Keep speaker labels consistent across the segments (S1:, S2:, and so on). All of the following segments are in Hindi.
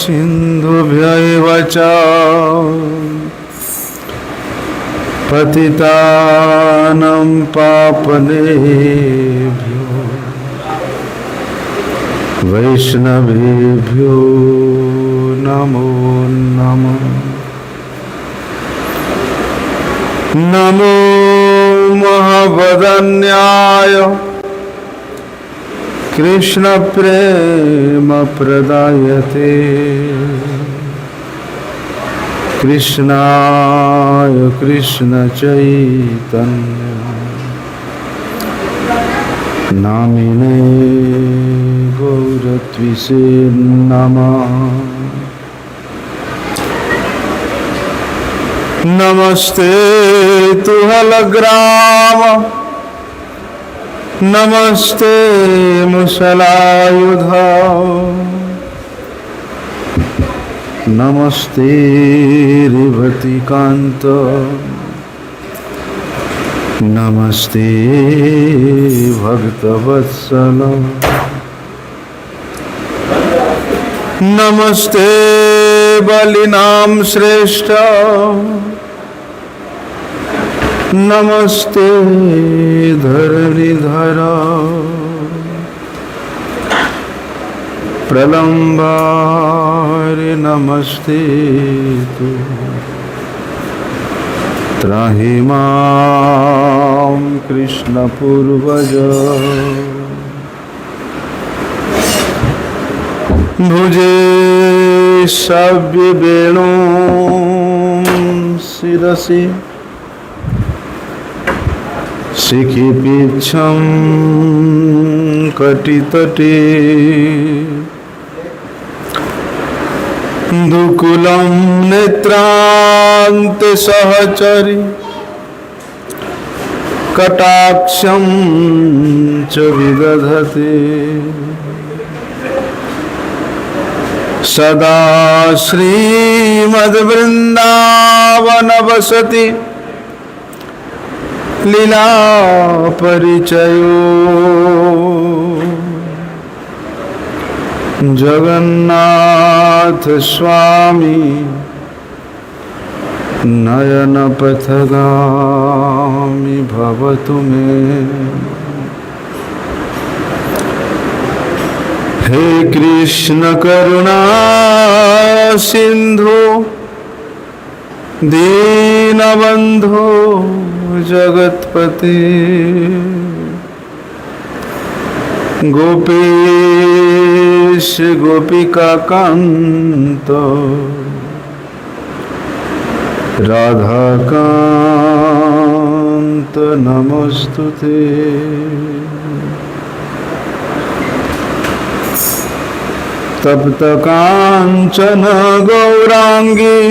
S1: सिन्धुभ्यैव च पतितानं पावनेभ्यो वैष्णवेभ्यो नमो नमः। नमो महावदन्याय कृष्ण प्रेम प्रदायते कृष्णाय कृष्ण चैतन्य नामिने गौरत्विषे नमः। नमस्ते तुहलग्राम नमस्ते मुसलायुध नमस्ते रेवतीकांत नमस्ते भक्तवत्सल नमस्ते बलिनाम श्रेष्ठ नमस्ते धरणीधर प्रलंबारे नमस्ते तु त्राहि मां कृष्ण पूर्वज भुजे सव्य वेणु शिरसि शिखि पीच्छं कटितटे दुकुलं नेत्रान्ते सहचरि कटाक्षं च विदधते सदा श्रीमद्वृन्दावनवसति लीला परिचयो जगन्नाथ स्वामी नयन पथगामी भवतु मे। हे कृष्ण करुणा सिंधु दीनबंधो जगतपते गोपेश गोपिका कांत राधा कांत नमस्तुते। तप्त कांचन गौरांगी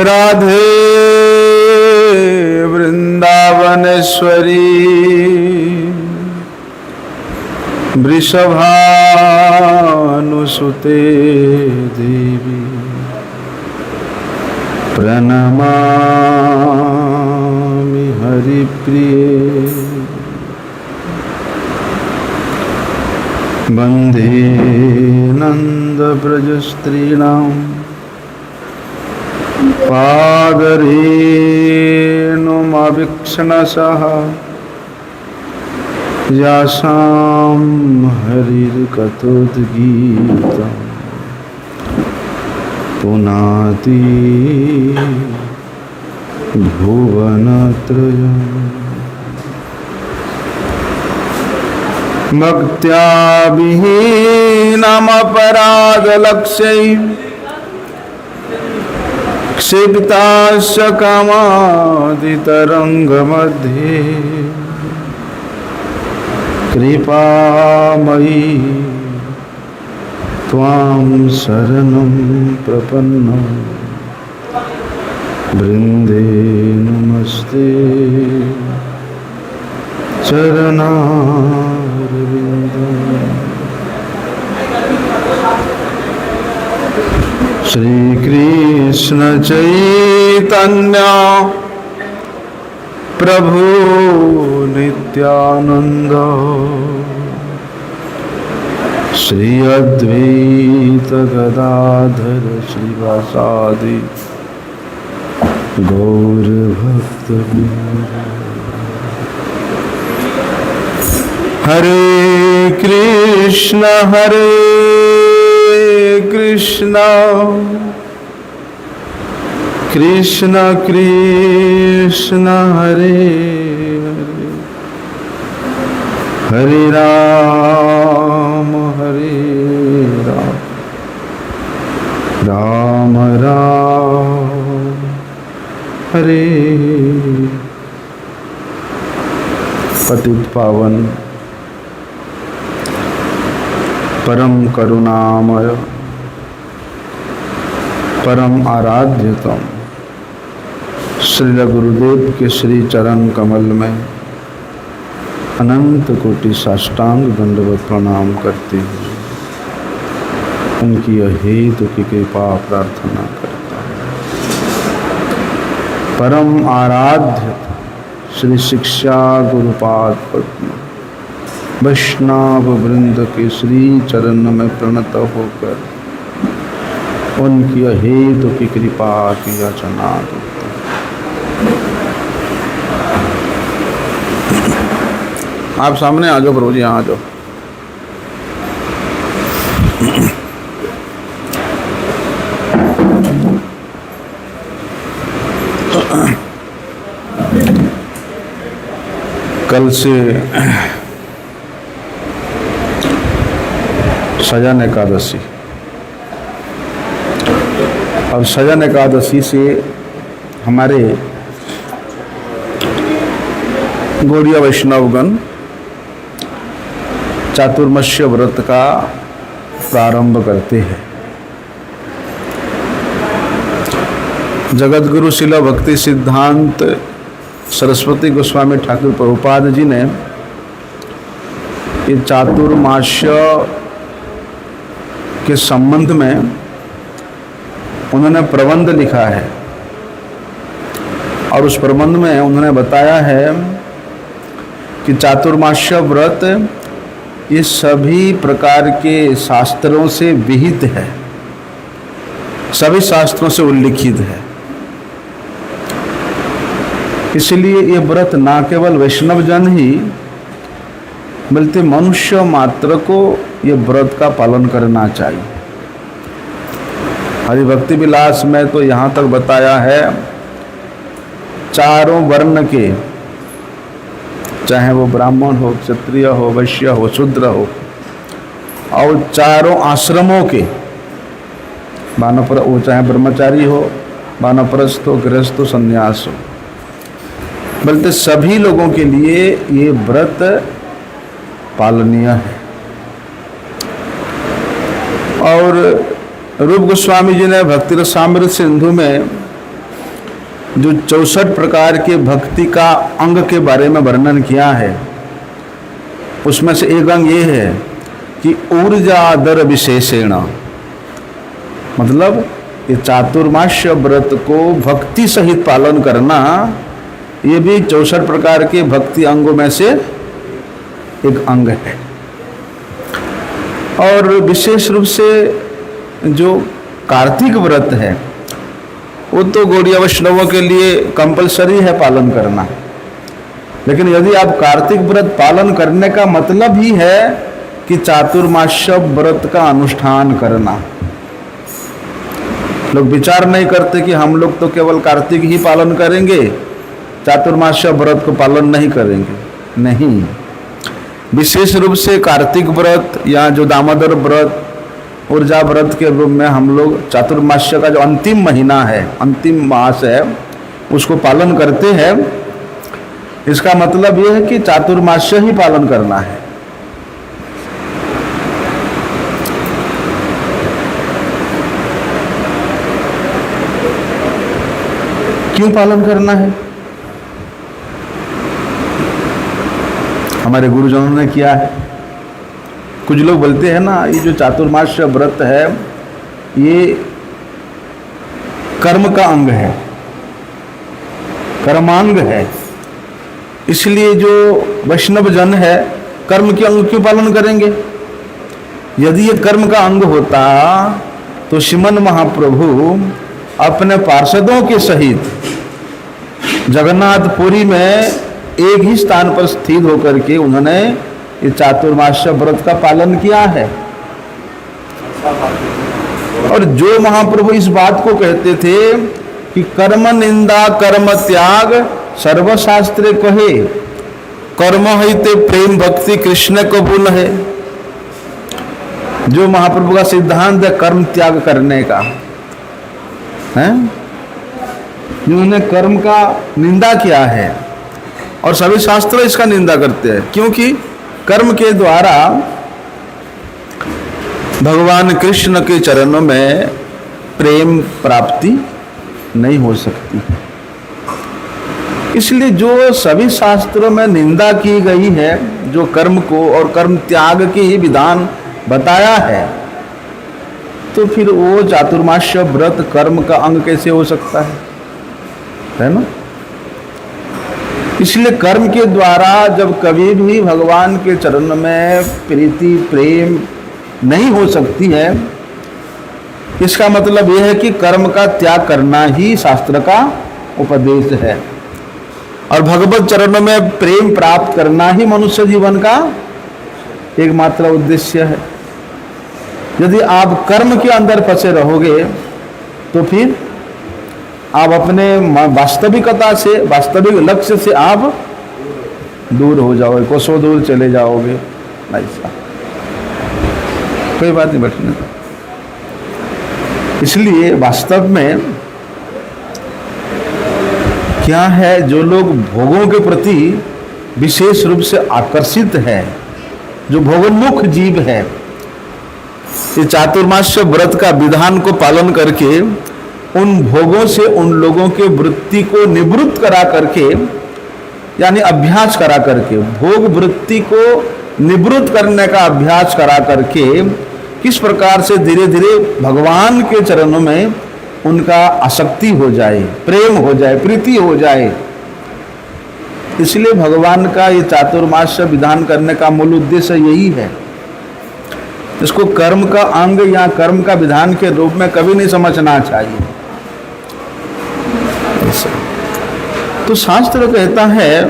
S1: राधे वृंदावनेश्वरी वृषभानुसुते देवी प्रणमामि हरिप्रिये। वन्दे नन्दव्रजस्त्रीणां पादरेणुमवीक्षणसः यासां हरिर्कथोद्गीतं पुनाति भुवनत्रयम्। भक्त्या विहीनमपराधलक्ष्यैः क्षिप्तास्य कामादितरङ्गमध्ये कृपामयी त्वां शरणं प्रपन्नं वृन्दे नमस्ते चरणारविन्दम्। श्रीकृष्ण चैतन्य प्रभु नित्यानंद श्री अद्वैत गदाधर श्रीवासादि गौर भक्त हरे कृष्ण कृष्ण कृष्ण हरे हरे राम राम राम हरे। पतित पावन परम करुणामय परम आराध्यतम श्री गुरुदेव के श्री चरण कमल में अनंत कोटि साष्टांग दंडवत प्रणाम करते हुए उनकी अहेतु की कृपा प्रार्थना करता हूँ। परम आराध्य श्री शिक्षा गुरुपाद पद्म वैष्णव वृंद के श्री चरण में प्रणत होकर उनकी अहेतु की कृपा की याचना करता हूँ। आप सामने आ जाओ प्रभु जी, यहाँ आ जाओ। कल से सजन एकादशी और सजन एकादशी से हमारे गौड़ीय वैष्णवगण चातुर्मास्य व्रत का प्रारंभ करते हैं। जगतगुरु शिला भक्ति सिद्धांत सरस्वती गोस्वामी ठाकुर प्रभुपाद जी ने ये चातुर्मास्य के संबंध में उन्होंने प्रबंध लिखा है और उस प्रबंध में उन्होंने बताया है कि चातुर्मास्य व्रत ये सभी प्रकार के शास्त्रों से विहित है, सभी शास्त्रों से उल्लिखित है। इसलिए ये व्रत ना केवल वैष्णव जन ही बल्कि मनुष्य मात्र को ये व्रत का पालन करना चाहिए। हरिभक्ति विलास में तो यहाँ तक बताया है चारों वर्ण के, चाहे वो ब्राह्मण हो, क्षत्रिय हो, वैश्य हो, शूद्र हो, और चारों आश्रमों के वो चाहे ब्रह्मचारी हो, वानप्रस्थ हो, गृहस्थ हो, संन्यास हो, बल्कि सभी लोगों के लिए ये व्रत पालनीय है। और रूप गोस्वामी जी ने भक्ति रसामृत सिंधु में जो 64 प्रकार के भक्ति का अंग के बारे में वर्णन किया है, उसमें से एक अंग ये है कि ऊर्जादर विशेषेण, मतलब ये चातुर्मास्य व्रत को भक्ति सहित पालन करना, ये भी 64 प्रकार के भक्ति अंगों में से एक अंग है। और विशेष रूप से जो कार्तिक व्रत है वो तो गौड़ीय वैष्णवों के लिए कंपलसरी है पालन करना। लेकिन यदि आप कार्तिक व्रत पालन करने का मतलब ही है कि चातुर्मास्य व्रत का अनुष्ठान करना, लोग विचार नहीं करते कि हम लोग तो केवल कार्तिक ही पालन करेंगे, चातुर्मास्य व्रत को पालन नहीं करेंगे। नहीं, विशेष रूप से कार्तिक व्रत या जो दामोदर व्रत, ऊर्जा व्रत के रूप में हम लोग चातुर्मास्य का जो अंतिम महीना है, अंतिम मास है, उसको पालन करते हैं। इसका मतलब यह है कि चातुर्मास्य ही पालन करना है। क्यों पालन करना है? हमारे गुरुजनों ने किया है। कुछ लोग बोलते हैं ना, ये जो चातुर्मास्य व्रत है ये कर्म का अंग है, कर्मांग है, इसलिए जो वैष्णव जन है कर्म के अंग क्यों पालन करेंगे? यदि ये कर्म का अंग होता तो श्रीमन महाप्रभु अपने पार्षदों के सहित जगन्नाथपुरी में एक ही स्थान पर स्थित होकर के उन्होंने ये चातुर्मास्य व्रत का पालन किया है। और जो महाप्रभु इस बात को कहते थे कि कर्म निंदा कर्म त्याग सर्वशास्त्रे कहे, कर्म हिते प्रेम भक्ति कृष्ण को बोल है। जो महाप्रभु का सिद्धांत है कर्म त्याग करने का है, जिन्होंने कर्म का निंदा किया है और सभी शास्त्र इसका निंदा करते हैं, क्योंकि कर्म के द्वारा भगवान कृष्ण के चरणों में प्रेम प्राप्ति नहीं हो सकती। इसलिए जो सभी शास्त्रों में निंदा की गई है, जो कर्म को और कर्म त्याग के ही विधान बताया है, तो फिर वो चातुर्मास्य व्रत कर्म का अंग कैसे हो सकता है ना। इसलिए कर्म के द्वारा जब कभी भी भगवान के चरण में प्रीति प्रेम नहीं हो सकती है, इसका मतलब यह है कि कर्म का त्याग करना ही शास्त्र का उपदेश है और भगवत चरणों में प्रेम प्राप्त करना ही मनुष्य जीवन का एकमात्र उद्देश्य है। यदि आप कर्म के अंदर फंसे रहोगे तो फिर आप अपने वास्तविकता से, वास्तविक लक्ष्य से आप दूर हो जाओगे, कोसों दूर चले जाओगे। ऐसा कोई बात नहीं बैठने। इसलिए वास्तव में क्या है, जो लोग भोगों के प्रति विशेष रूप से आकर्षित है, जो भोगोन्मुख जीव है, ये चातुर्मास्य व्रत का विधान को पालन करके उन भोगों से उन लोगों के वृत्ति को निवृत्त करा करके, यानी अभ्यास करा करके, भोग वृत्ति को निवृत्त करने का अभ्यास करा करके किस प्रकार से धीरे धीरे भगवान के चरणों में उनका आसक्ति हो जाए, प्रेम हो जाए, प्रीति हो जाए। इसलिए भगवान का ये चातुर्मास्य विधान करने का मूल उद्देश्य यही है। इसको कर्म का अंग या कर्म का विधान के रूप में कभी नहीं समझना चाहिए। तो शास्त्र कहता है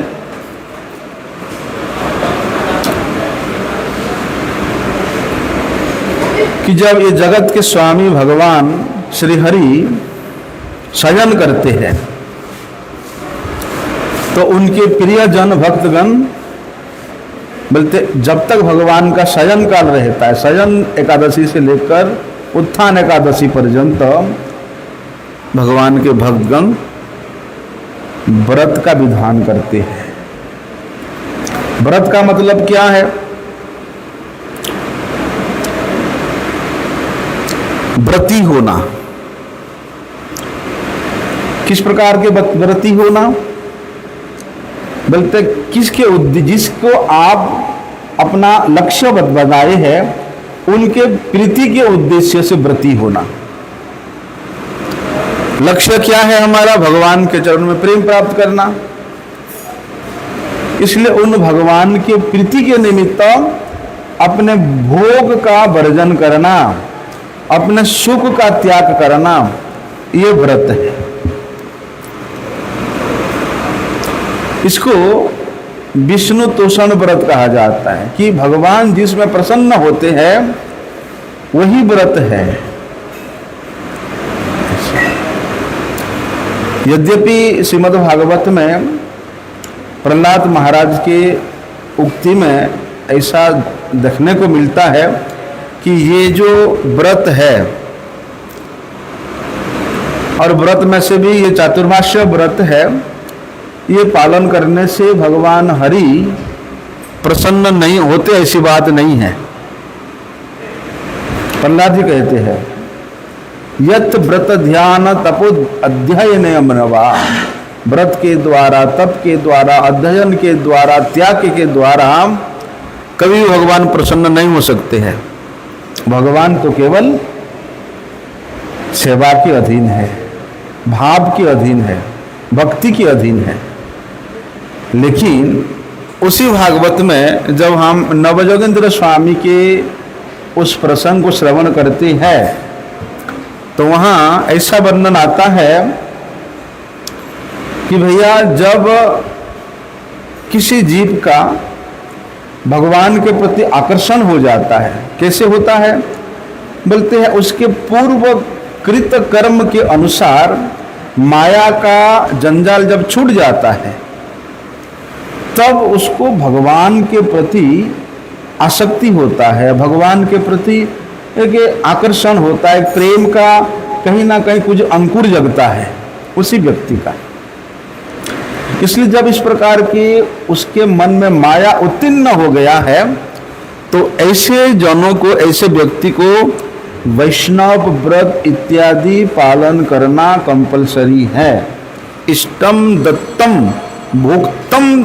S1: कि जब ये जगत के स्वामी भगवान श्री हरि शयन करते हैं तो उनके प्रियजन भक्तगण बोलते, जब तक भगवान का शयन काल रहता है, शयन एकादशी से लेकर उत्थान एकादशी पर्यंत भगवान के भक्तगण व्रत का विधान करते हैं। व्रत का मतलब क्या है? व्रती होना। किस प्रकार के व्रती होना? बोलते किसके जिसको आप अपना लक्ष्य बनाए हैं उनके प्रीति के उद्देश्य से व्रती होना। लक्ष्य क्या है हमारा? भगवान के चरण में प्रेम प्राप्त करना। इसलिए उन भगवान के प्रीति के निमित्त अपने भोग का वर्जन करना, अपने सुख का त्याग करना, ये व्रत है। इसको विष्णु तोषण व्रत कहा जाता है कि भगवान जिसमें प्रसन्न होते हैं वही व्रत है। यद्यपि श्रीमद् भागवत में प्रहलाद महाराज के उक्ति में ऐसा देखने को मिलता है कि ये जो व्रत है, और व्रत में से भी ये चातुर्मास्य व्रत है, ये पालन करने से भगवान हरि प्रसन्न नहीं होते, ऐसी बात नहीं है। प्रहलाद जी कहते हैं यत व्रत ध्यान तपो अध्ययन अमनवा, व्रत के द्वारा, तप के द्वारा, अध्ययन के द्वारा, त्याग के द्वारा कभी भगवान प्रसन्न नहीं हो सकते हैं। भगवान तो केवल सेवा के अधीन है, भाव के अधीन है, भक्ति के अधीन है। लेकिन उसी भागवत में जब हम नवजोगेंद्र स्वामी के उस प्रसंग को श्रवण करती है तो वहाँ ऐसा वर्णन आता है कि भैया जब किसी जीव का भगवान के प्रति आकर्षण हो जाता है, कैसे होता है? बोलते हैं उसके पूर्व कृत कर्म के अनुसार माया का जंजाल जब छूट जाता है तब उसको भगवान के प्रति आसक्ति होता है, भगवान के प्रति एक आकर्षण होता है, प्रेम का कहीं ना कहीं कुछ अंकुर जगता है उसी व्यक्ति का। इसलिए जब इस प्रकार की उसके मन में माया उत्तीर्ण हो गया है तो ऐसे जनों को, ऐसे व्यक्ति को वैष्णव व्रत इत्यादि पालन करना कंपलसरी है। इष्टम दत्तम भोक्तम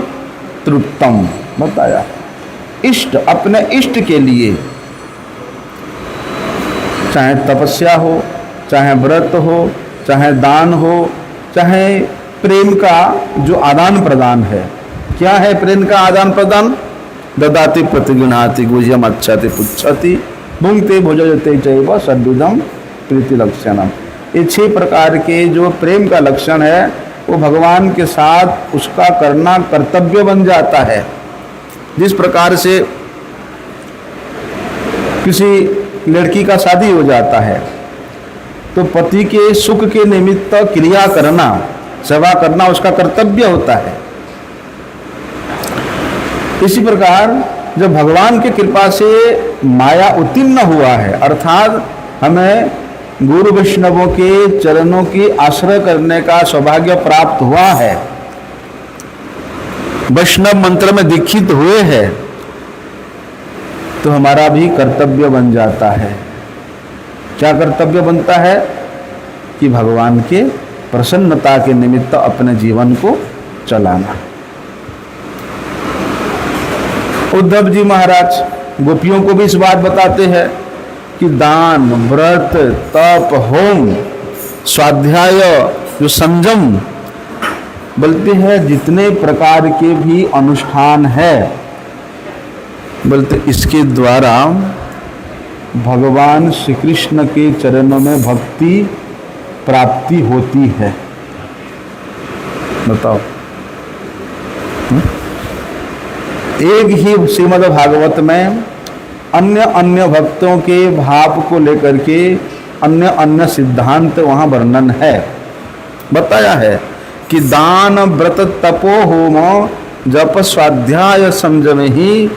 S1: तृप्तम बताया। इष्ट, अपने इष्ट के लिए, चाहे तपस्या हो, चाहे व्रत हो, चाहे दान हो, चाहे प्रेम का जो आदान प्रदान है। क्या है प्रेम का आदान प्रदान? ददाति प्रतिगृणाति गुह्यम अच्छति पुच्छति भुंक्ते भोजयते चैव सद्विदम प्रीति लक्षणम। ये 6 प्रकार के जो प्रेम का लक्षण है वो भगवान के साथ उसका करना कर्तव्य बन जाता है। जिस प्रकार से किसी लड़की का शादी हो जाता है तो पति के सुख के निमित्त क्रिया करना, सेवा करना उसका कर्तव्य होता है। इसी प्रकार जब भगवान की कृपा से माया उत्तीर्ण हुआ है, अर्थात हमें गुरु वैष्णवों के चरणों की आश्रय करने का सौभाग्य प्राप्त हुआ है, वैष्णव मंत्र में दीक्षित हुए हैं, तो हमारा भी कर्तव्य बन जाता है। क्या कर्तव्य बनता है? कि भगवान के प्रसन्नता के निमित्त अपने जीवन को चलाना। उद्धव जी महाराज गोपियों को भी इस बात बताते हैं कि दान, व्रत, तप, होम, स्वाध्याय, जो संयम बोलते हैं, जितने प्रकार के भी अनुष्ठान है, बोलते इसके द्वारा भगवान श्री कृष्ण के चरणों में भक्ति प्राप्ति होती है। बताओ, एक ही श्रीमद् भागवत में अन्य अन्य भक्तों के भाव को लेकर के अन्य अन्य सिद्धांत वहाँ वर्णन है, बताया है कि दान, व्रत, तपो, होम, जप, स्वाध्याय, संयम ही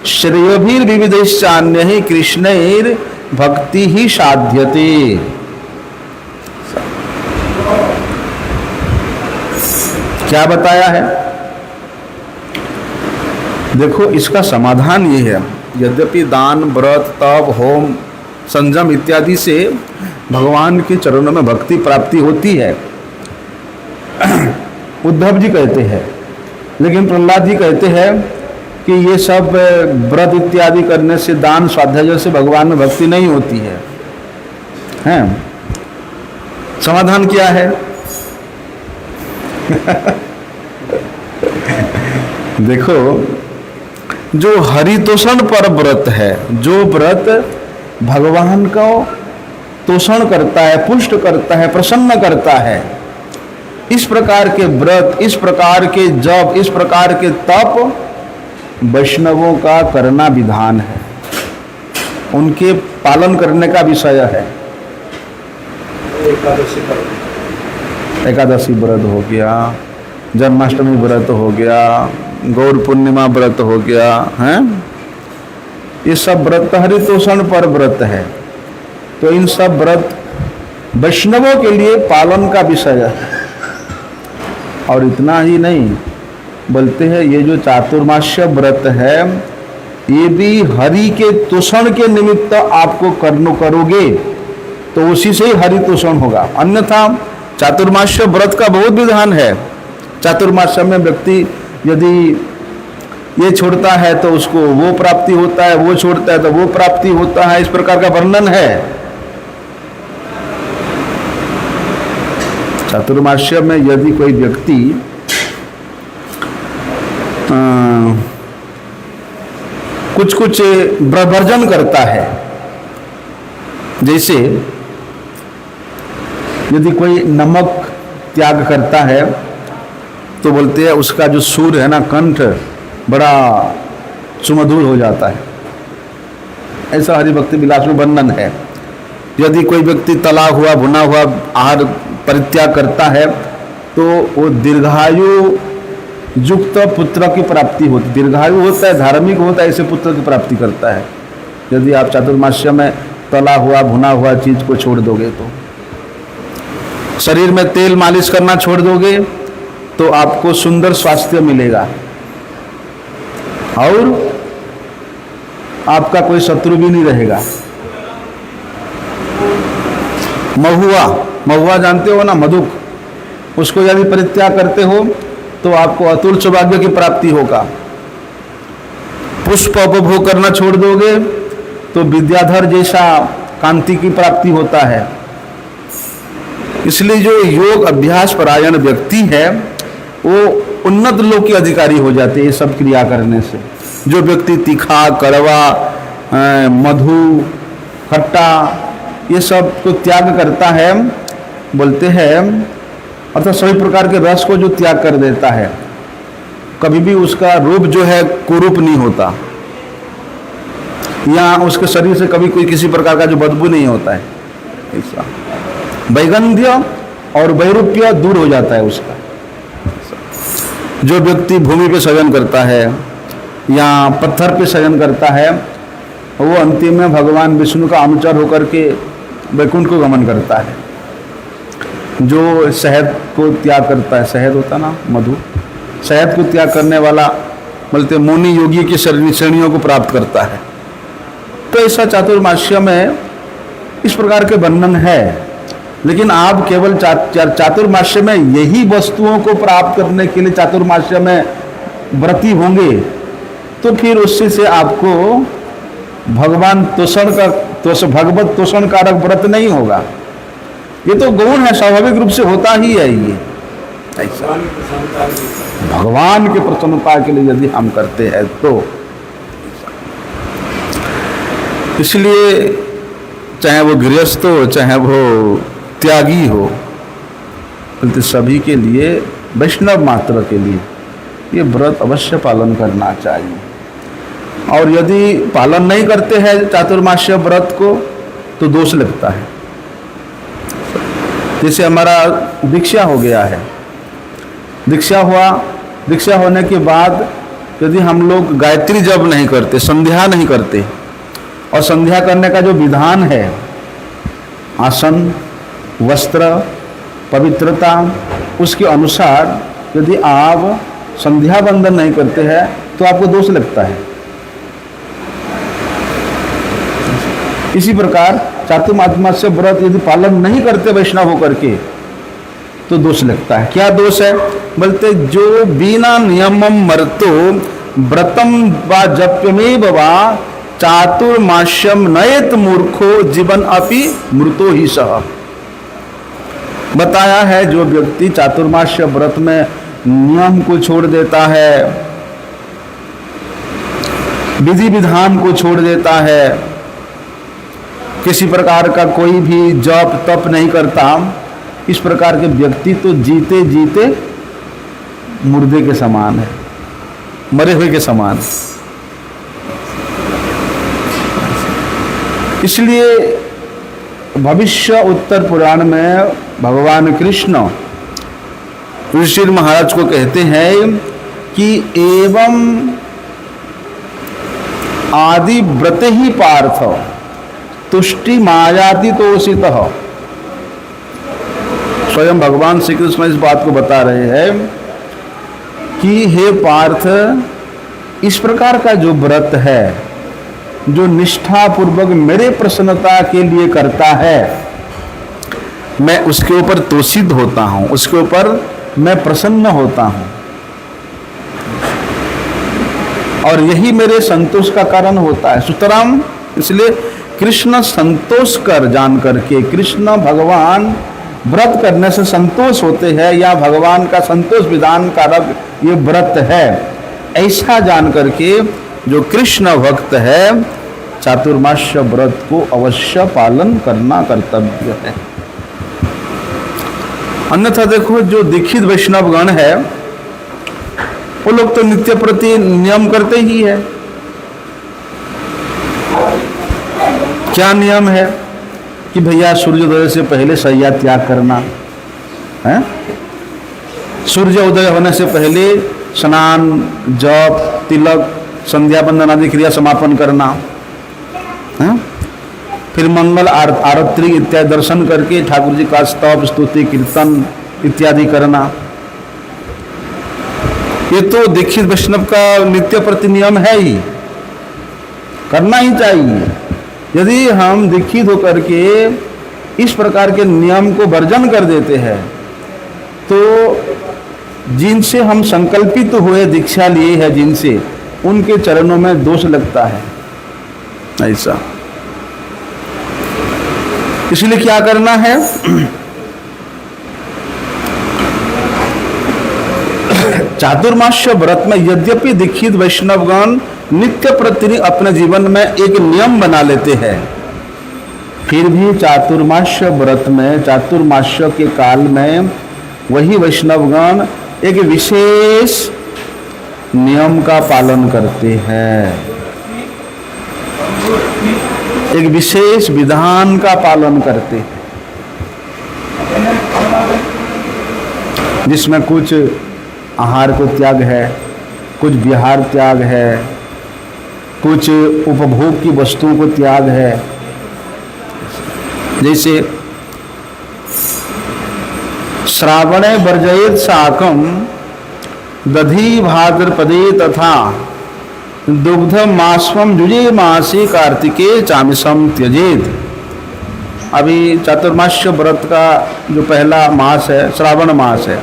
S1: श्रेयोभिर विविधश्चान्य ही कृष्णैर भक्ति ही साध्यते। क्या बताया है? देखो, इसका समाधान ये है, यद्यपि दान, व्रत, तप, होम, संयम इत्यादि से भगवान के चरणों में भक्ति प्राप्ति होती है, उद्धव जी कहते हैं, लेकिन प्रहलाद जी कहते हैं कि ये सब व्रत इत्यादि करने से, दान, स्वाध्याय से भगवान में भक्ति नहीं होती है। हैं? समाधान क्या है? देखो, जो हरितोषण पर व्रत है, जो व्रत भगवान को तोषण करता है, पुष्ट करता है, प्रसन्न करता है, इस प्रकार के व्रत, इस प्रकार के जप, इस प्रकार के तप वैष्णवों का करना विधान है, उनके पालन करने का विषय है। एकादशी व्रत हो गया, जन्माष्टमी व्रत हो गया, गौर पूर्णिमा व्रत हो गया, हैं? ये सब व्रत हरितोषण पर व्रत है। तो इन सब व्रत वैष्णवों के लिए पालन का विषय है। और इतना ही नहीं, बोलते हैं ये जो चातुर्मास्य व्रत है, ये भी हरि के तोषण के निमित्त आपको करोगे तो उसी से ही हरि तोषण होगा। अन्यथा चातुर्मास्य व्रत का बहुत विधान है। चातुर्मास्य में व्यक्ति यदि ये छोड़ता है तो उसको वो प्राप्ति होता है, वो छोड़ता है तो वो प्राप्ति होता है, इस प्रकार का वर्णन है। चातुर्मास्य में यदि कोई व्यक्ति कुछ कुछ वर्जन करता है, जैसे यदि कोई नमक त्याग करता है तो बोलते हैं उसका जो सुर है ना, कंठ बड़ा सुमधुर हो जाता है, ऐसा हरिभक्ति विलास में वर्णन है। यदि कोई व्यक्ति तला हुआ भुना हुआ आहार परित्याग करता है तो वो दीर्घायु युक्त पुत्र की प्राप्ति होती, दीर्घायु होता है, धार्मिक होता है, ऐसे पुत्र की प्राप्ति करता है। यदि आप चातुर्मास्य में तला हुआ भुना हुआ चीज को छोड़ दोगे तो, शरीर में तेल मालिश करना छोड़ दोगे तो आपको सुंदर स्वास्थ्य मिलेगा और आपका कोई शत्रु भी नहीं रहेगा। महुआ जानते हो ना, मधुक, उसको यदि परित्याग करते हो तो आपको अतुल सौभाग्य की प्राप्ति होगा। पुष्प उपभोग करना छोड़ दोगे तो विद्याधर जैसा कांति की प्राप्ति होता है। इसलिए जो योग अभ्यास परायण व्यक्ति है वो उन्नत लोक के अधिकारी हो जाते हैं ये सब क्रिया करने से। जो व्यक्ति तीखा, कड़वा, मधु, खट्टा ये सब को त्याग करता है, बोलते हैं, अर्थात सभी प्रकार के रस को जो त्याग कर देता है, कभी भी उसका रूप जो है कुरूप नहीं होता, या उसके शरीर से कभी कोई किसी प्रकार का जो बदबू नहीं होता है। ऐसा वैगंध्य और वैरूप्य दूर हो जाता है उसका। जो व्यक्ति भूमि पे शयन करता है या पत्थर पे शयन करता है वो अंतिम में भगवान विष्णु का अनुचर होकर के वैकुंठ को गमन करता है। जो शहद को त्याग करता है, शहद होता ना मधु, शहद को त्याग करने वाला बोलते मुनि योगी की श्रेणियों को प्राप्त करता है। तो ऐसा चातुर्मास्य में इस प्रकार के वर्णन है। लेकिन आप केवल चातुर्मास्य में यही वस्तुओं को प्राप्त करने के लिए चातुर्मास्य में व्रती होंगे तो फिर उससे से आपको भगवान भगवत तोषण कारक व्रत नहीं होगा। ये तो गौण है, स्वाभाविक रूप से होता ही है। ये ऐसा भगवान की प्रसन्नता के लिए यदि हम करते हैं तो, इसलिए चाहे वो गृहस्थ हो चाहे वो त्यागी हो, बल्कि सभी के लिए, वैष्णव मात्र के लिए ये व्रत अवश्य पालन करना चाहिए। और यदि पालन नहीं करते हैं चातुर्मास्य व्रत को तो दोष लगता है। जैसे हमारा दीक्षा हो गया है, दीक्षा होने के बाद यदि हम लोग गायत्री जप नहीं करते, संध्या नहीं करते, और संध्या करने का जो विधान है, आसन, वस्त्र, पवित्रता, उसके अनुसार यदि आप संध्या बंदन नहीं करते हैं तो आपको दोष लगता है। इसी प्रकार चातुर्मास्य व्रत यदि पालन नहीं करते वैष्णव होकर के तो दोष लगता है। क्या दोष है? बोलते जो बिना नियमम मरतो व्रतम व जप्यमेव वा चातुर्मास्यम नयत मूर्खो जीवन अपि मृतो ही सह। बताया है जो व्यक्ति चातुर्मास्य व्रत में नियम को छोड़ देता है, विधि विधान को छोड़ देता है, किसी प्रकार का कोई भी जप तप नहीं करता, इस प्रकार के व्यक्ति तो जीते जीते मुर्दे के समान है, मरे हुए के समान। इसलिए भविष्य उत्तर पुराण में भगवान कृष्ण युधिष्ठिर महाराज को कहते हैं कि एवं आदि व्रत ही पार्थ तुष्टि मायाति तोषित। स्वयं भगवान श्री कृष्ण इस बात को बता रहे हैं कि हे पार्थ, इस प्रकार का जो व्रत है, जो निष्ठा पूर्वक मेरे प्रसन्नता के लिए करता है, मैं उसके ऊपर तोषित होता हूं, उसके ऊपर मैं प्रसन्न होता हूं, और यही मेरे संतोष का कारण होता है। सुतराम, इसलिए कृष्ण संतोष कर जान करके, कृष्ण भगवान व्रत करने से संतोष होते हैं, या भगवान का संतोष विधान कारक ये व्रत है, ऐसा जान करके जो कृष्ण भक्त है चातुर्मास्य व्रत को अवश्य पालन करना कर्तव्य है। अन्यथा देखो जो दीक्षित वैष्णवगण है वो लोग तो नित्य प्रति नियम करते ही है। क्या नियम है कि भैया सूर्योदय से पहले शय्या त्याग करना है, सूर्य उदय होने से पहले स्नान, जप, तिलक, संध्या बंदन आदि क्रिया समापन करना है, फिर मंगल आरती इत्यादि दर्शन करके ठाकुर जी का स्तव, स्तुति, कीर्तन इत्यादि करना। ये तो दीक्षित वैष्णव का नित्य प्रति नियम है ही, करना ही चाहिए। यदि हम दीक्षित होकर के इस प्रकार के नियम को वर्जन कर देते हैं तो जिनसे हम संकल्पित हुए, दीक्षा लिए है जिनसे, उनके चरणों में दोष लगता है। ऐसा इसलिए क्या करना है, चातुर्मास्य व्रत में यद्यपि दीक्षित वैष्णवगण नित्य प्रति अपने जीवन में एक नियम बना लेते हैं, फिर भी चातुर्मास्य व्रत में, चातुर्मास्य के काल में वही वैष्णवगण एक विशेष नियम का पालन करते हैं, एक विशेष विधान का पालन करते हैं, जिसमें कुछ आहार को त्याग है, कुछ विहार त्याग है, कुछ उपभोग की वस्तुओं को त्याग है। जैसे श्रावणे वर्जयेत शाकम दधि भाद्रपदे तथा दुग्ध मास्वम जुजे मासी कार्तिके चामिसम त्यजेत। अभी चातुर्मास्य व्रत का जो पहला मास है श्रावण मास है।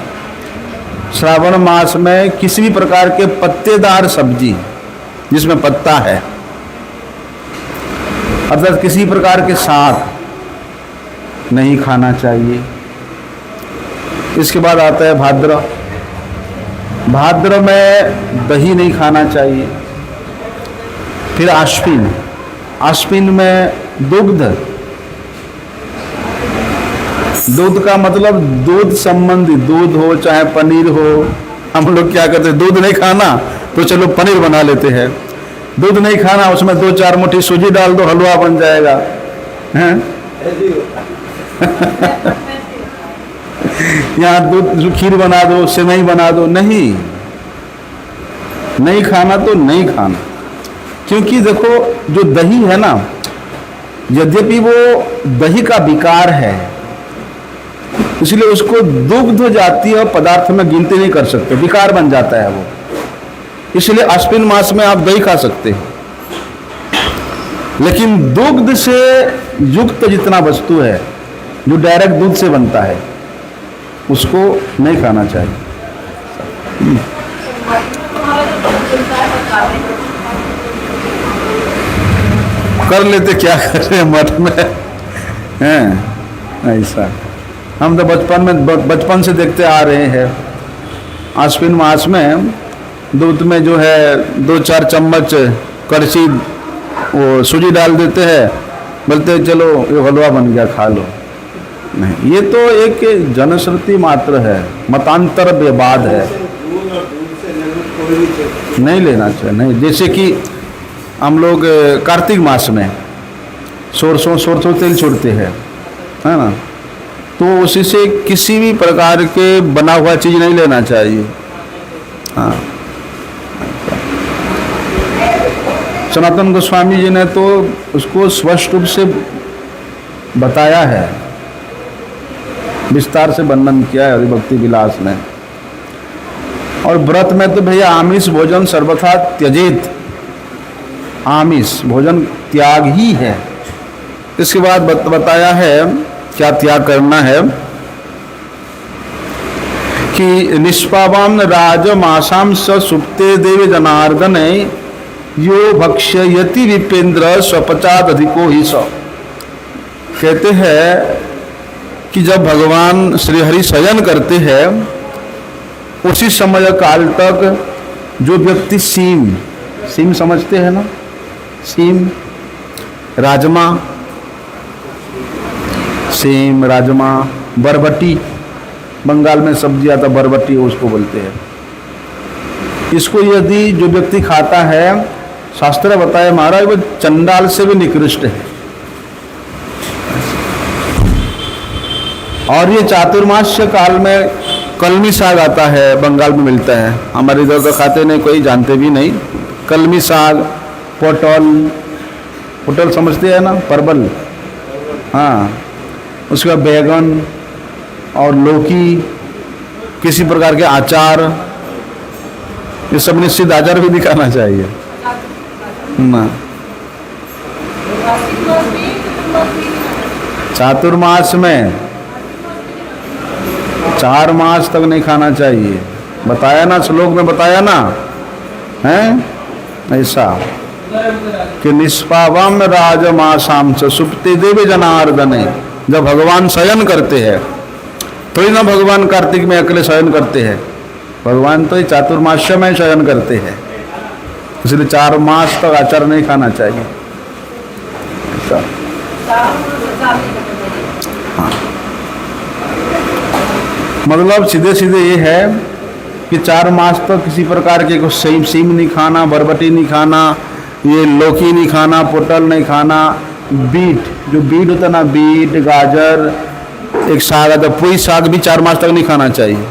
S1: श्रावण मास में किसी भी प्रकार के पत्तेदार सब्जी जिसमें पत्ता है, अर्थात किसी प्रकार के साग नहीं खाना चाहिए। इसके बाद आता है भाद्र। भाद्र में दही नहीं खाना चाहिए। फिर आश्विन, आश्विन में दुग्ध, दूध का मतलब दूध संबंधी, दूध हो चाहे पनीर हो। हम लोग क्या करते हैं, दूध नहीं खाना तो चलो पनीर बना लेते हैं। दूध नहीं खाना, उसमें 2-4 मुट्ठी सूजी डाल दो, हलवा बन जाएगा, हैं? यहाँ दूध खीर बना दो, सेवई बना दो। नहीं, नहीं खाना तो नहीं खाना। क्योंकि देखो जो दही है ना, यद्यपि वो दही का विकार है, इसलिए उसको दुग्ध जातीय पदार्थ में गिनती नहीं कर सकते, विकार बन जाता है वो। इसलिए आश्विन मास में आप दही खा सकते हैं, लेकिन दुग्ध से युक्त जितना वस्तु है जो डायरेक्ट दूध से बनता है उसको नहीं खाना चाहिए। कर लेते, क्या कर रहे हैं मठ में, हैं ऐसा। हम तो बचपन से देखते आ रहे हैं। आश्विन मास में दूध में जो है 2-4 चम्मच करछी वो सूजी डाल देते हैं, बोलते चलो ये हलवा बन गया, खा लो। नहीं, ये तो एक जनश्रुति मात्र है, मतांतर विवाद है, नहीं लेना चाहिए। नहीं, जैसे कि हम लोग कार्तिक मास में सरसों तेल छोड़ते हैं, है ना, तो उसी से किसी भी प्रकार के बना हुआ चीज नहीं लेना चाहिए। हाँ, सनातन गोस्वामी जी ने तो उसको स्पष्ट रूप से बताया है, विस्तार से वर्णन किया है हरिभक्ति विलास में। और व्रत में तो भैया आमिष भोजन सर्वथा त्यजेत, आमिष भोजन त्याग ही है। इसके बाद बताया है क्या त्याग करना है कि निष्पावान राजमासाम स सुप्ते देव जनार्दन यो भक्ष्यति विपेंद्र स्वपचाद अधिको ही स। कहते हैं कि जब भगवान श्री हरि शयन करते हैं उसी समय काल तक जो व्यक्ति सीम समझते हैं ना, सीम राजमा, सेम, राजमा, बरबटी, बंगाल में सब्जी आता बरबटी उसको बोलते हैं। इसको यदि जो व्यक्ति खाता है, शास्त्र बताया महाराज वो चंडाल से भी निकृष्ट है। और ये चातुर्मास्य काल में कलमी साग आता है, बंगाल में मिलता है, हमारे इधर तो खाते नहीं, कोई जानते भी नहीं। कलमी साग, पोटल समझते हैं ना, परवल, हाँ, उसका बैगन और लौकी, किसी प्रकार के अचार, ये सब निश्चित अचार भी दिखाना चाहिए ना। चातुर्मास में 4 मास तक नहीं खाना चाहिए, बताया ना, श्लोक में बताया ना, हैं ऐसा कि निष्पावम राजमासाम च सुप्ति देवी जनार्दने। जब भगवान शयन करते हैं, थोड़ी ना भगवान कार्तिक में अकेले शयन करते हैं, भगवान तो चातुर्मास्य में शयन करते हैं, इसलिए 4 मास तक आचार नहीं खाना चाहिए। ऐसा हाँ, मतलब सीधे सीधे ये है कि 4 मास तक किसी प्रकार के कुछ सीम नहीं खाना, बरबटी नहीं खाना, ये लौकी नहीं खाना, पोटल नहीं खाना, बीट, जो बीट होता है ना, बीट, गाजर, एक साग आता है पुई साग भी 4 मास तक नहीं खाना चाहिए।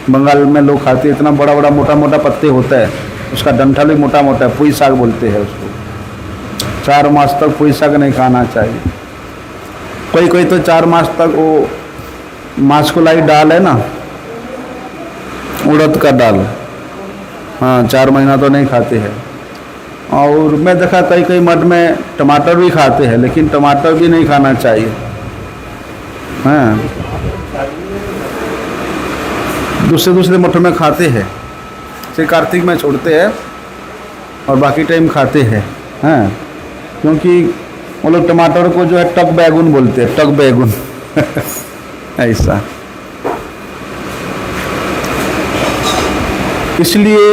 S1: बंगाल में लोग खाते हैं, इतना बड़ा बड़ा मोटा मोटा पत्ते होता है, उसका डंठल भी मोटा मोटा है, पुई साग बोलते हैं उसको। 4 मास तक पुई साग नहीं खाना चाहिए। कोई कोई तो 4 मास तक वो मास्कुलाई दाल है ना, उड़द का दाल, हाँ, 4 महीना तो नहीं खाते हैं। और मैं देखा कई मठ में टमाटर भी खाते हैं, लेकिन टमाटर भी नहीं खाना चाहिए, हाँ, दूसरे मठ में खाते हैं, सिर्फ कार्तिक में छोड़ते हैं और बाकी टाइम खाते हैं, हाँ, क्योंकि वो लोग टमाटर को जो है टक बैगुन बोलते हैं, टक बैगुन ऐसा। इसलिए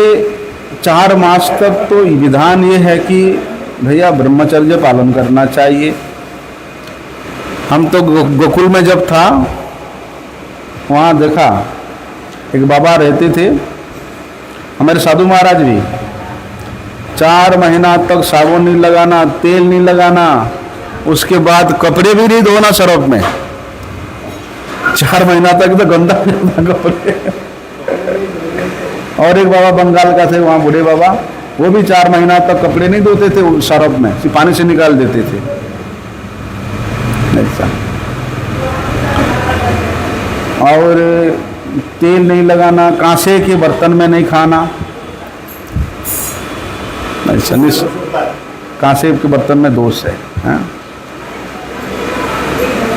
S1: 4 मास तक तो विधान ये है कि भैया ब्रह्मचर्य पालन करना चाहिए। हम तो गोकुल में जब था, वहाँ देखा एक बाबा रहते थे, हमारे साधु महाराज भी 4 महीना तक साबुन नहीं लगाना, तेल नहीं लगाना, उसके बाद कपड़े भी नहीं धोना सरफ में। 4 महीना तक तो गंदा कपड़े। और एक बाबा बंगाल का थे, वहाँ बूढ़े बाबा, वो भी 4 महीना तक कपड़े नहीं धोते थे सरफ में, सिर्फ पानी से निकाल देते थे। ऐसा। और तेल नहीं लगाना, कांसे के बर्तन में नहीं खाना, ऐसा कांसे के बर्तन में दोष है, हाँ?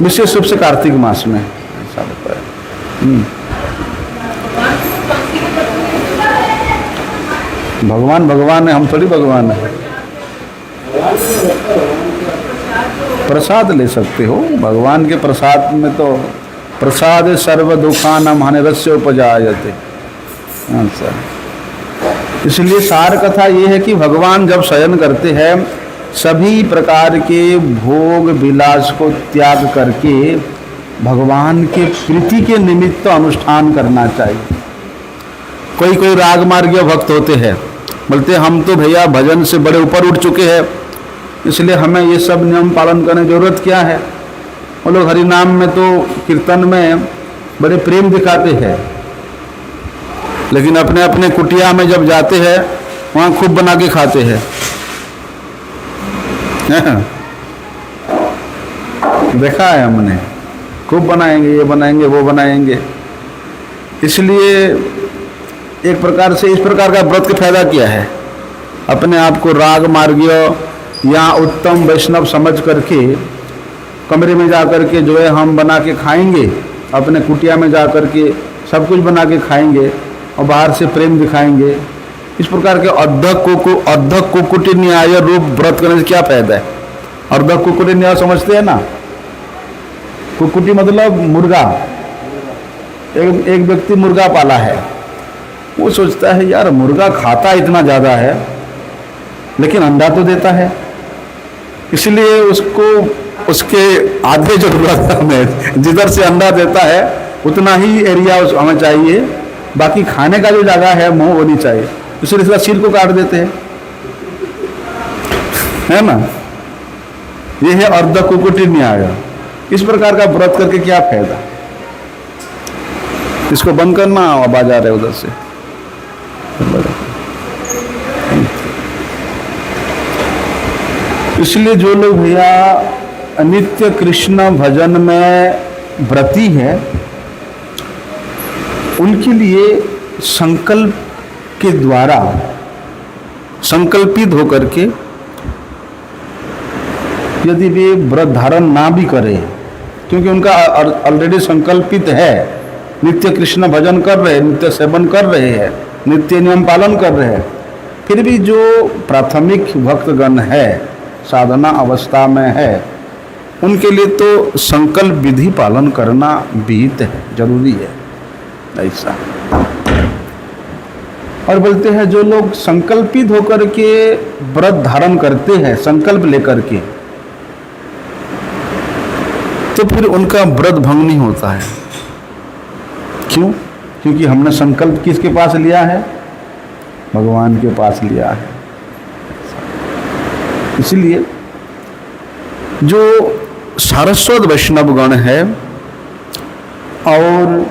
S1: विशेष रूप से कार्तिक मास में ऐसा होता है। भगवान है, हम थोड़ी भगवान है। प्रसाद ले सकते हो, भगवान के प्रसाद में तो प्रसाद सर्व दुखानम हानिरस्य उपजायते। अच्छा, इसलिए सार कथा ये है कि भगवान जब शयन करते हैं, सभी प्रकार के भोग विलास को त्याग करके भगवान के प्रीति के निमित्त अनुष्ठान करना चाहिए। कोई राग मार्गीय भक्त होते हैं, बोलते हम तो भैया भजन से बड़े ऊपर उठ चुके हैं, इसलिए हमें ये सब नियम पालन करने की जरूरत क्या है। वो लोग हरि नाम में तो कीर्तन में बड़े प्रेम दिखाते हैं, लेकिन अपने अपने कुटिया में जब जाते हैं वहाँ खूब बना के खाते हैं। देखा है हमने, खूब बनाएंगे, ये बनाएंगे, वो बनाएंगे। इसलिए एक प्रकार से इस प्रकार का व्रत का फायदा क्या है, अपने आप को राग मार्गीय या उत्तम वैष्णव समझ करके कमरे में जा कर के जो है हम बना के खाएंगे, अपने कुटिया में जा कर के सब कुछ बना के खाएंगे और बाहर से प्रेम दिखाएंगे। इस प्रकार के अर्ध कुकुटी न्याय रूप व्रत करने से क्या फायदा है। अर्ध कुकुटी न्याय समझते हैं ना, कुकुटी मतलब मुर्गा। एक व्यक्ति मुर्गा पाला है, वो सोचता है यार मुर्गा खाता इतना ज़्यादा है लेकिन अंडा तो देता है, इसलिए उसको उसके आधे जरूरत हमें जिधर से अंडा देता है उतना ही एरिया हमें चाहिए, बाकी खाने का जो जगह है मुंह वो नहीं चाहिए, इसलिए इसका सिर को काट देते हैं, है ना। ये है अर्ध कुकुटी न्याय। इस प्रकार का व्रत करके क्या फायदा, इसको बंद करना, आवाज आ रहा है उधर से। इसलिए जो लोग भैया नित्य कृष्ण भजन में व्रती है उनके लिए संकल्प के द्वारा संकल्पित होकर के यदि वे व्रत धारण ना भी करे, क्योंकि उनका ऑलरेडी संकल्पित है, नित्य कृष्ण भजन कर रहे हैं, नित्य सेवन कर रहे हैं, नित्य नियम पालन कर रहे हैं, फिर भी जो प्राथमिक भक्तगण है, साधना अवस्था में है, उनके लिए तो संकल्प विधि पालन करना विहित है, जरूरी है ऐसा। और बोलते हैं जो लोग संकल्पित होकर के व्रत धारण करते हैं, संकल्प लेकर के, तो फिर उनका व्रत भंग नहीं होता है। क्यों? क्योंकि हमने संकल्प किसके पास लिया है? भगवान के पास लिया है। इसलिए जो सारस्वत वैष्णवगण है और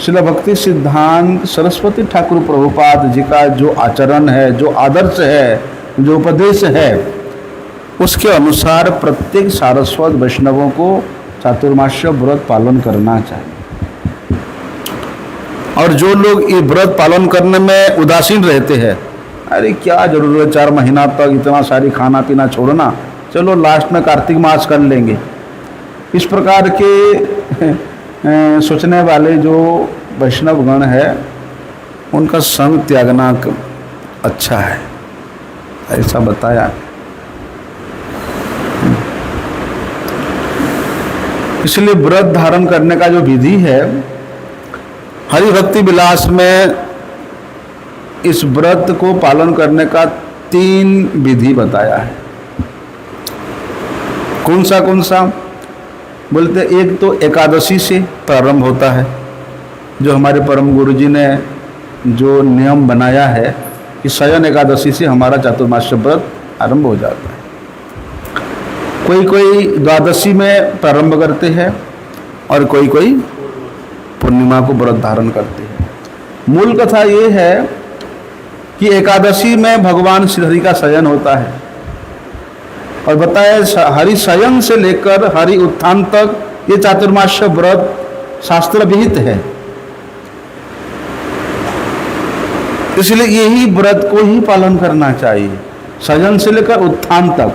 S1: श्रील भक्ति सिद्धांत सरस्वती ठाकुर प्रभुपाद जी का जो आचरण है, जो आदर्श है, जो उपदेश है, उसके अनुसार प्रत्येक सारस्वत वैष्णवों को चातुर्मास्य व्रत पालन करना चाहिए। और जो लोग ये व्रत पालन करने में उदासीन रहते हैं, अरे क्या जरूरत है 4 महीना तक इतना सारी खाना पीना छोड़ना, चलो लास्ट में कार्तिक मास कर लेंगे, इस प्रकार के सोचने वाले जो वैष्णवगण है उनका संग त्यागना अच्छा है, ऐसा बताया। इसलिए व्रत धारण करने का जो विधि है, हरि भक्ति विलास में इस व्रत को पालन करने का 3 विधि बताया है। कौन सा बोलते, एक तो एकादशी से प्रारंभ होता है, जो हमारे परम गुरु जी ने जो नियम बनाया है कि शयन एकादशी से हमारा चातुर्मास्य व्रत आरंभ हो जाता है। कोई द्वादशी में प्रारंभ करते हैं और कोई पूर्णिमा को व्रत धारण करते हैं। मूल कथा ये है कि एकादशी में भगवान श्रीहरि का शयन होता है, और बताया हरि शयन से लेकर हरि उत्थान तक ये चातुर्मास्य व्रत शास्त्र विहित है। इसलिए यही व्रत को ही पालन करना चाहिए, शयन से लेकर उत्थान तक।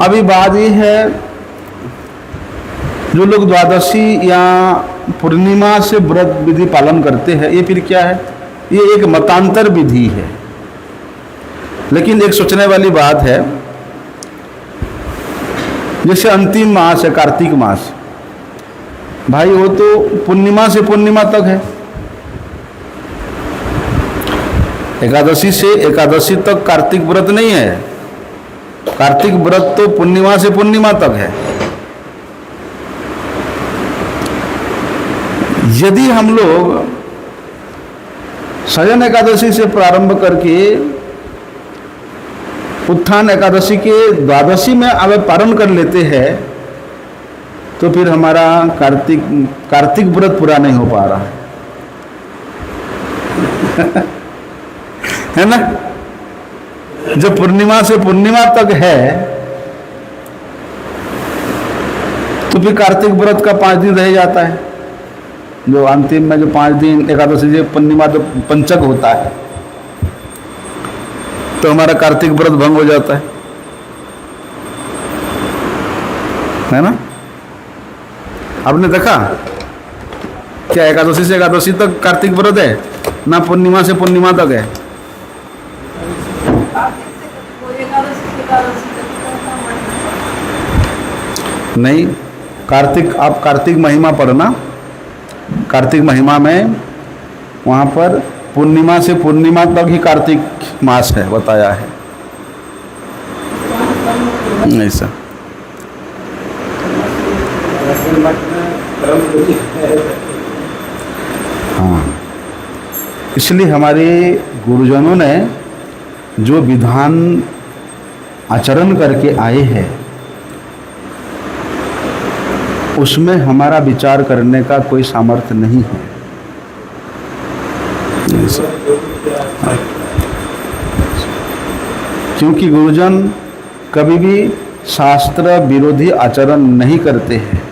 S1: अभी बात ये है, जो लोग द्वादशी या पूर्णिमा से व्रत विधि पालन करते हैं, ये फिर क्या है? ये एक मतांतर विधि है। लेकिन एक सोचने वाली बात है, जैसे अंतिम मास है कार्तिक मास, भाई वो तो पूर्णिमा से पूर्णिमा तक है, एकादशी से एकादशी तक कार्तिक व्रत नहीं है, कार्तिक व्रत तो पूर्णिमा से पूर्णिमा तक है। यदि हम लोग शयन एकादशी से प्रारंभ करके उत्थान एकादशी के द्वादशी में अगर पारण कर लेते हैं, तो फिर हमारा कार्तिक व्रत पूरा नहीं हो पा रहा है ना। जब पूर्णिमा से पूर्णिमा तक है, तो फिर कार्तिक व्रत का 5 दिन रह जाता है, जो अंतिम में जो 5 दिन एकादशी से पूर्णिमा जो पंचक होता है, तो हमारा कार्तिक व्रत भंग हो जाता है ना। आपने देखा क्या एकादशी से एकादशी तक कार्तिक व्रत है, ना पूर्णिमा से पूर्णिमा तक है? नहीं, आप कार्तिक महिमा पढ़ना, कार्तिक महिमा में वहाँ पर पूर्णिमा से पूर्णिमा तक ही कार्तिक मास है बताया है। ऐसा। हाँ, इसलिए हमारे गुरुजनों ने जो विधान आचरण करके आए हैं उसमें हमारा विचार करने का कोई सामर्थ्य नहीं है। क्योंकि गुरुजन कभी भी शास्त्र विरोधी आचरण नहीं करते हैं।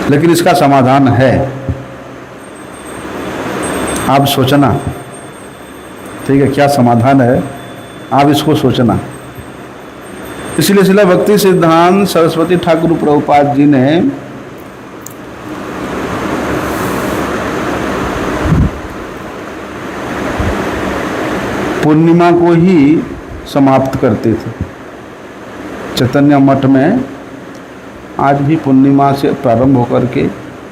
S1: लेकिन इसका समाधान है, आप सोचना। ठीक है, क्या समाधान है आप इसको सोचना। इसलिए श्रील भक्ति सिद्धांत सरस्वती ठाकुर प्रभुपाद जी ने पूर्णिमा को ही समाप्त करते थे। चैतन्य मठ में आज भी पूर्णिमा से प्रारंभ होकर के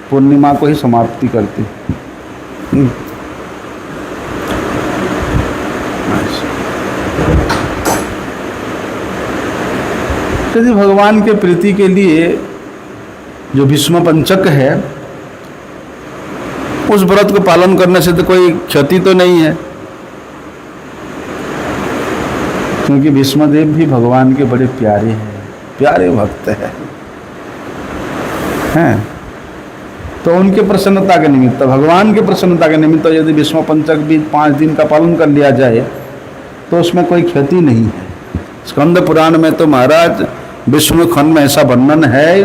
S1: पूर्णिमा को ही समाप्ति करते। यदि भगवान के प्रीति के लिए जो भीष्म पंचक है उस व्रत को पालन करने से तो कोई क्षति तो नहीं है, क्योंकि भीष्मदेव भी भगवान के बड़े प्यारे हैं, प्यारे भक्त हैं। तो उनके प्रसन्नता के निमित्त, भगवान के प्रसन्नता के निमित्त यदि भीष्म पंचक भी 5 दिन का पालन कर लिया जाए तो उसमें कोई क्षति नहीं है। स्कंद पुराण में तो महाराज विष्णु खंड में ऐसा वर्णन है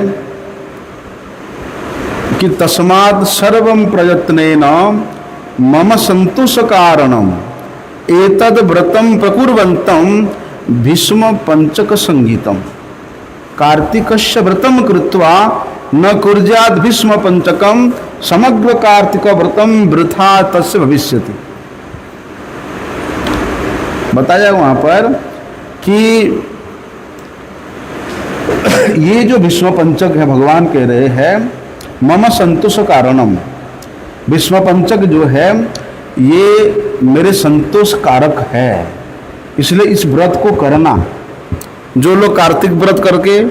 S1: कि तस्मात् सर्वं प्रयत्नेन मम संतोष कारणम एतद व्रतम प्रकुर्वन्तं भीष्म पंचक संगीतम कार्तिकस्य व्रतम कृत्वा न कुर्याद् भीष्म पंचकम समग्र कार्तिक व्रतम वृथा तस्य भविष्यति। बताया वहां पर कि ये जो भीष्म पंचक है, भगवान कह रहे हैं मम संतोष कारणम, भीष्म पंचक जो है ये मेरे संतोष कारक है, इसलिए इस व्रत को करना। जो लोग कार्तिक व्रत करके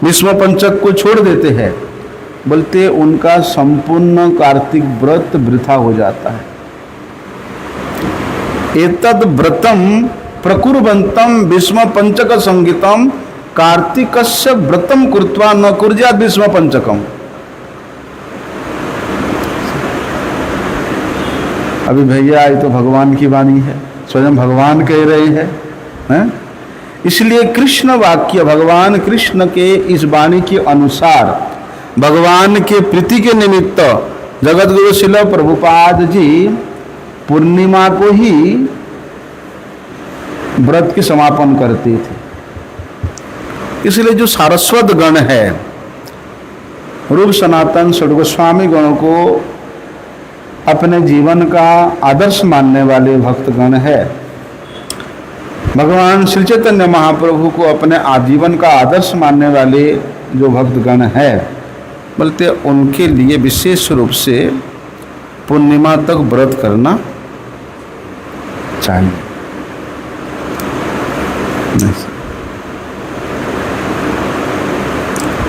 S1: भीष्म पंचक को छोड़ देते हैं, बोलते उनका संपूर्ण कार्तिक व्रत वृथा हो जाता है। एतद व्रतम प्रकुर्वन्तं भीष्म पंचक संगीतम कार्तिकस्य व्रतम कृत्वा न कुर्याद् भीष्म पंचकम। अभी भैया ये तो भगवान की वाणी है, स्वयं भगवान कह रहे हैं। इसलिए कृष्ण वाक्य, भगवान कृष्ण के इस वाणी के अनुसार भगवान के प्रीति के निमित्त जगत गुरु श्रील प्रभुपाद जी पूर्णिमा को ही व्रत की समापन करते थे। इसलिए जो सारस्वत गण है, रूप सनातन षड्गोस्वामी गणों को अपने जीवन का आदर्श मानने वाले भक्तगण है, भगवान श्री चैतन्य महाप्रभु को अपने आजीवन का आदर्श मानने वाले जो भक्तगण है, बोलते उनके लिए विशेष रूप से पूर्णिमा तक व्रत करना चाहिए।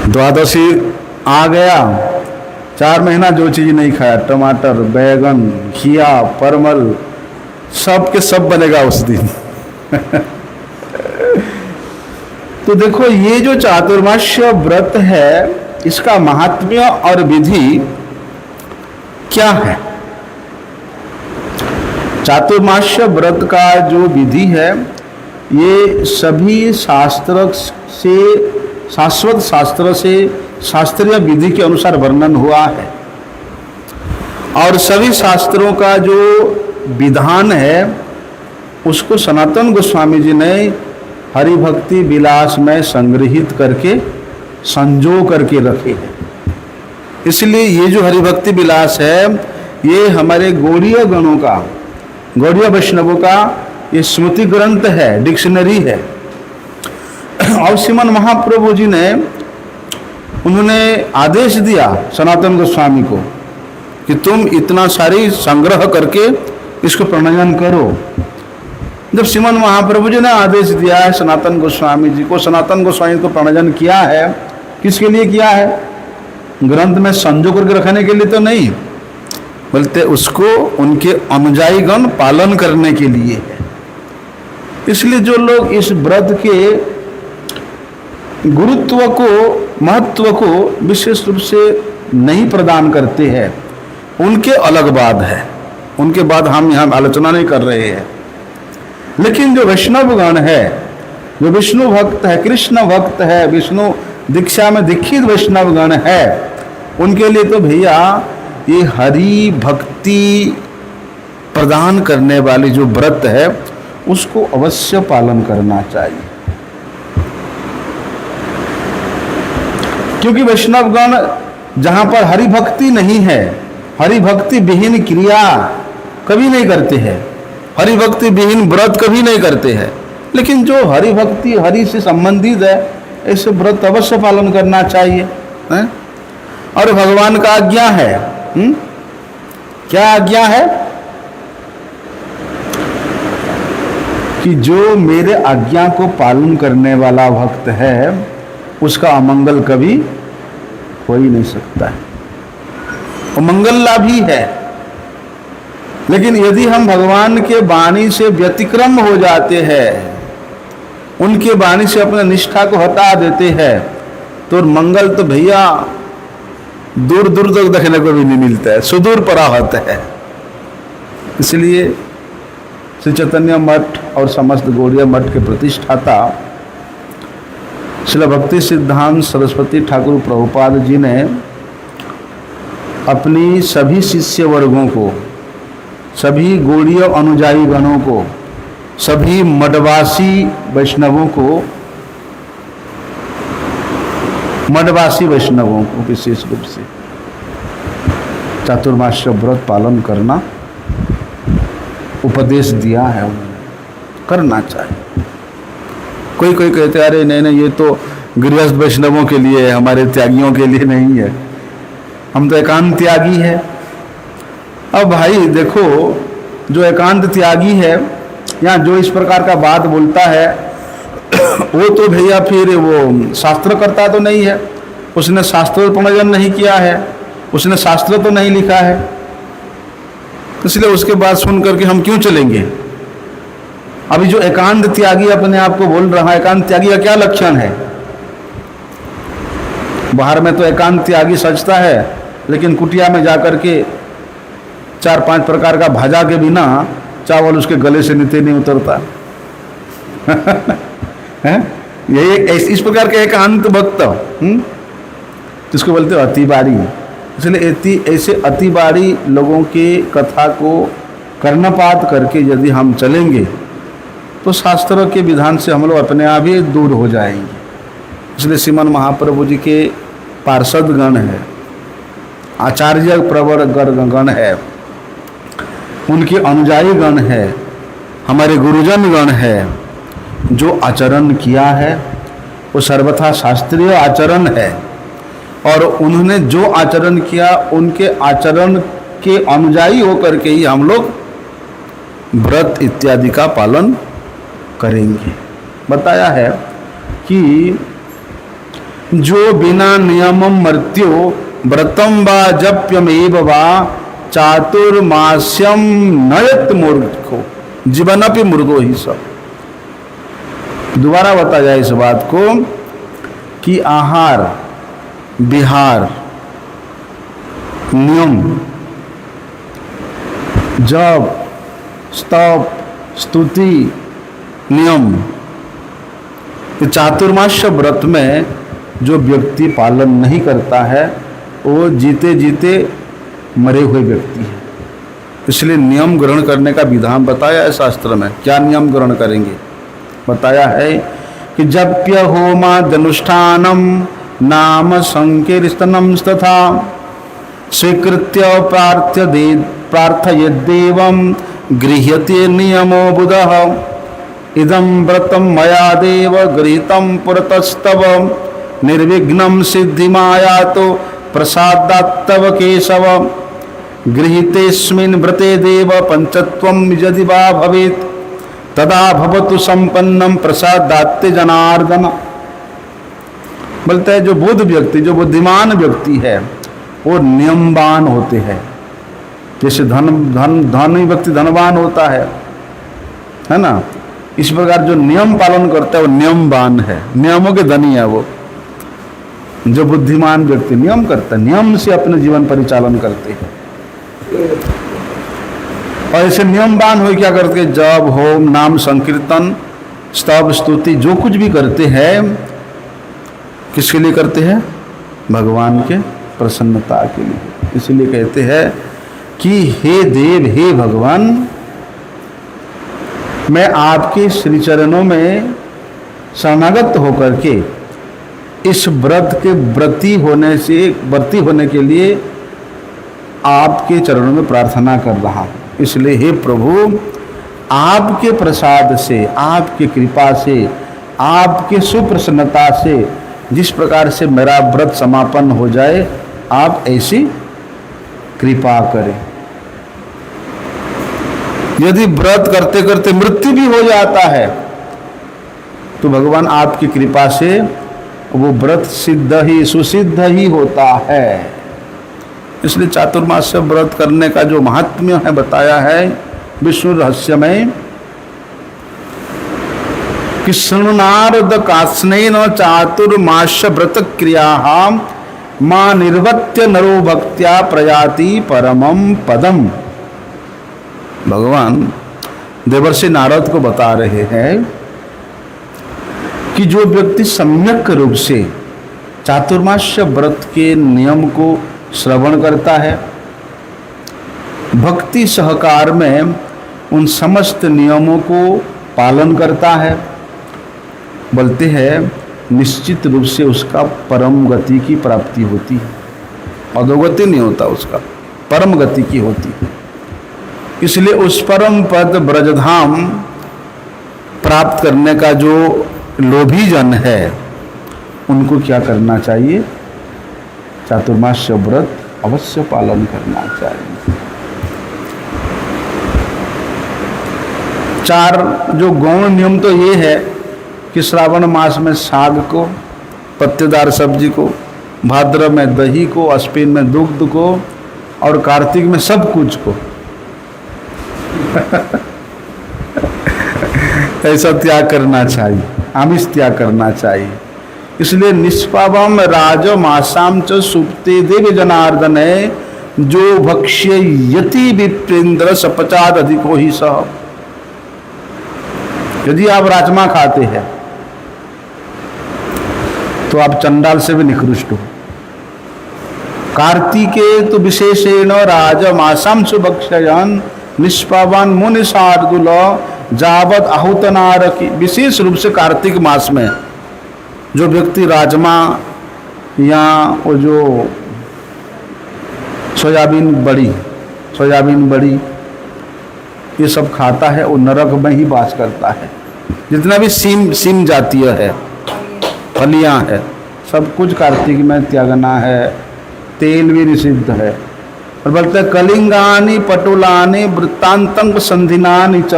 S1: द्वादशी आ गया, 4 महीना जो चीज नहीं खाया, टमाटर, बैगन, घिया, परमल, सब के सब बनेगा उस दिन। तो देखो ये जो चातुर्मास्य व्रत है, इसका महात्म्य और विधि क्या है। चातुर्मास्य व्रत का जो विधि है ये सभी शास्त्र से, शाश्वत शास्त्र से, शास्त्रीय विधि के अनुसार वर्णन हुआ है। और सभी शास्त्रों का जो विधान है उसको सनातन गोस्वामी जी ने हरिभक्ति विलास में संग्रहित करके संजो करके रखे हैं। इसलिए ये जो हरिभक्ति विलास है ये हमारे गौड़ीय गणों का, गौड़ीय वैष्णवों का ये स्मृति ग्रंथ है, डिक्शनरी है। और श्रीमन महाप्रभु जी ने, उन्होंने आदेश दिया सनातन गोस्वामी को कि तुम इतना सारी संग्रह करके इसको प्रणयन करो। जब श्रीमन महाप्रभु जी ने आदेश दिया है सनातन गोस्वामी जी को, सनातन गोस्वामी को प्रणजन किया है, किसके लिए किया है? ग्रंथ में संजो करके रखने के लिए तो नहीं, बोलते उसको उनके अनुयायी गण पालन करने के लिए है। इसलिए जो लोग इस व्रत के गुरुत्व को, महत्व को विशेष रूप से नहीं प्रदान करते हैं, उनके अलग बात है, उनके बाद हम यहाँ आलोचना नहीं कर रहे हैं। लेकिन जो वैष्णव गण है, जो विष्णु भक्त है, कृष्ण भक्त है, विष्णु दीक्षा में दीक्षित वैष्णव गण है, उनके लिए तो भैया ये हरि भक्ति प्रदान करने वाली जो व्रत है उसको अवश्य पालन करना चाहिए। क्योंकि वैष्णव गण जहां पर हरि भक्ति नहीं है, हरि भक्ति विहीन क्रिया कभी नहीं करते हैं, हरि भक्ति विहीन व्रत कभी नहीं करते हैं। लेकिन जो हरि भक्ति, हरि से संबंधित है, ऐसे व्रत अवश्य पालन करना चाहिए है? और भगवान का आज्ञा है, क्या आज्ञा है? कि जो मेरे आज्ञा को पालन करने वाला भक्त है उसका अमंगल कभी हो ही नहीं सकता है, वो मंगल लाभ ही है। लेकिन यदि हम भगवान के वाणी से व्यतिक्रम हो जाते हैं, उनके वाणी से अपने निष्ठा को हटा देते हैं, तो मंगल तो भैया दूर दूर तक देखने को भी नहीं मिलता है, सुदूर पराहत है। इसलिए श्री चैतन्य मठ और समस्त गौड़ीय मठ के प्रतिष्ठाता श्रील भक्ति सिद्धांत सरस्वती ठाकुर प्रभुपाद जी ने अपनी सभी शिष्य वर्गों को, सभी गौड़ीय अनुयायी गणों को, सभी मठवासी वैष्णवों को, मठवासी वैष्णवों को विशेष रूप से चातुर्मास व्रत पालन करना उपदेश दिया है, उन्होंने करना चाहिए। कोई कोई कहते हैं अरे नहीं नहीं, ये तो गृहस्थ वैष्णवों के लिए है, हमारे त्यागियों के लिए नहीं है, हम तो एकांत त्यागी है। अब भाई देखो, जो एकांत त्यागी है या जो इस प्रकार का बात बोलता है वो तो भैया फिर वो शास्त्र करता तो नहीं है, उसने शास्त्र प्रणयन नहीं किया है, उसने शास्त्र तो नहीं लिखा है, इसलिए उसके बात सुन करके हम क्यों चलेंगे। अभी जो एकांत त्यागी अपने आप को बोल रहा है, एकांत त्यागी का क्या लक्षण है? बाहर में तो एकांत त्यागी सजता है, लेकिन कुटिया में जाकर के 4-5 प्रकार का भाजा के बिना चावल उसके गले से नीचे नहीं उतरता है? यही इस प्रकार के एकांत भक्त जिसको बोलते हो अतिबारी। इसलिए ऐसे अतिबारी लोगों के कथा को कर्णपात करके यदि हम चलेंगे तो शास्त्रों के विधान से हम लोग अपने आप ही दूर हो जाएंगे। इसलिए श्रीमन महाप्रभु जी के पार्षद गण है, आचार्य प्रवर गण है, उनके अनुयायी गण है, हमारे गुरुजन गण है, जो आचरण किया है वो सर्वथा शास्त्रीय आचरण है। और उन्होंने जो आचरण किया उनके आचरण के अनुयायी होकर के ही हम लोग व्रत इत्यादि का पालन करेंगे। बताया है कि जो बिना नियमम मर्त्यो व्रतम वा जप्यमेव वा चातुर्मास्यम नयत मूर्खो जीवनपि मृगो ही सब। दोबारा बताया इस बात को कि आहार, विहार, नियम, जप, स्तप, स्तुति, नियम, चातुर्मास्य व्रत में जो व्यक्ति पालन नहीं करता है वो जीते जीते मरे हुए व्यक्ति है। इसलिए नियम ग्रहण करने का विधान बताया है शास्त्र में। क्या नियम ग्रहण करेंगे? बताया है कि जप्य होमादनुष्ठानम नाम संकीर्तनम तथा स्वीकृत्य प्रार्थयेदेवं गृह्यते नियमो बुधः इदं व्रतं मया देव गृहीतं पुरतस्तव निर्विघ्नं सिद्धिमायातो प्रसादात्तव केशव गृहीतेऽस्मिन् व्रते देव पंचत्वं यदि वा भवेत् तदा भवतु संपन्नम प्रसादात्ते जनार्दन। बोलते हैं जो बुद्ध व्यक्ति, जो बुद्धिमान व्यक्ति है, वो नियमवान होते हैं। जैसे धनी व्यक्ति धनवान होता है ना, इस प्रकार जो नियम पालन करता है वो नियमवान है, नियमों के धनी है वो। जो बुद्धिमान व्यक्ति नियम करता है, नियम से अपने जीवन परिचालन करते हैं। और ऐसे नियमवान हो क्या करते हैं, जप होम नाम संकीर्तन स्तव स्तुति जो कुछ भी करते हैं, किसके लिए करते हैं, भगवान के प्रसन्नता के लिए। इसलिए कहते हैं कि हे देव, हे भगवान, मैं आपके श्री चरणों में शरणागत होकर के इस व्रत के व्रती होने के लिए आपके चरणों में प्रार्थना कर रहा हूँ। इसलिए हे प्रभु, आपके प्रसाद से, आपकी कृपा से, आपके सुप्रसन्नता से जिस प्रकार से मेरा व्रत समापन हो जाए, आप ऐसी कृपा करें। यदि व्रत करते करते मृत्यु भी हो जाता है तो भगवान आपकी कृपा से वो व्रत सिद्ध ही सुसिद्ध ही होता है। इसलिए चातुर्मास्य व्रत करने का जो महात्म्य है बताया है विष्णु रहस्य में कि शृणुनारद कास्नेन चातुर्मास्य व्रत क्रिया मां निर्वत्य नरो भक्त्या प्रयाति परमं पदम। भगवान देवर्षि नारद को बता रहे हैं कि जो व्यक्ति सम्यक रूप से चातुर्मास्य व्रत के नियम को श्रवण करता है, भक्ति सहकार में उन समस्त नियमों को पालन करता है, बोलते हैं निश्चित रूप से उसका परम गति की प्राप्ति होती है। अधोगति नहीं होता, उसका परम गति की होती है। इसलिए उस परम पद ब्रजधाम प्राप्त करने का जो लोभी जन है, उनको क्या करना चाहिए, चातुर्मास्य व्रत अवश्य पालन करना चाहिए। 4 जो गौण नियम तो ये है कि श्रावण मास में साग को, पत्तेदार सब्जी को, भाद्र में दही को, अश्विन में दुग्ध को और कार्तिक में सब कुछ को ऐसा त्याग करना चाहिए, आमिष त्याग करना चाहिए। इसलिए निष्पावम राजमासाम च सुप्ते देव जनार्दने जो भक्ष्य यति विप्रेंद्र सपचाद अधिको ही सह। यदि आप राजमा खाते हैं तो आप चंडाल से भी निकृष्ट हो। कार्तिके तो विशेषेण राजमासाम सुभक्षयन निष्पावन मुनि शार्दुल जावत आहुतनार की। विशेष रूप से कार्तिक मास में जो व्यक्ति राजमा या वो जो सोयाबीन बड़ी ये सब खाता है, वो नरक में ही वास करता है। जितना भी सीम जातीय है, फलियां है, सब कुछ कार्तिक में त्यागना है। तेल भी निषिद्ध है। और बोलते कलिंगानी पटुलानी वृत्तांतंग संधिनानि च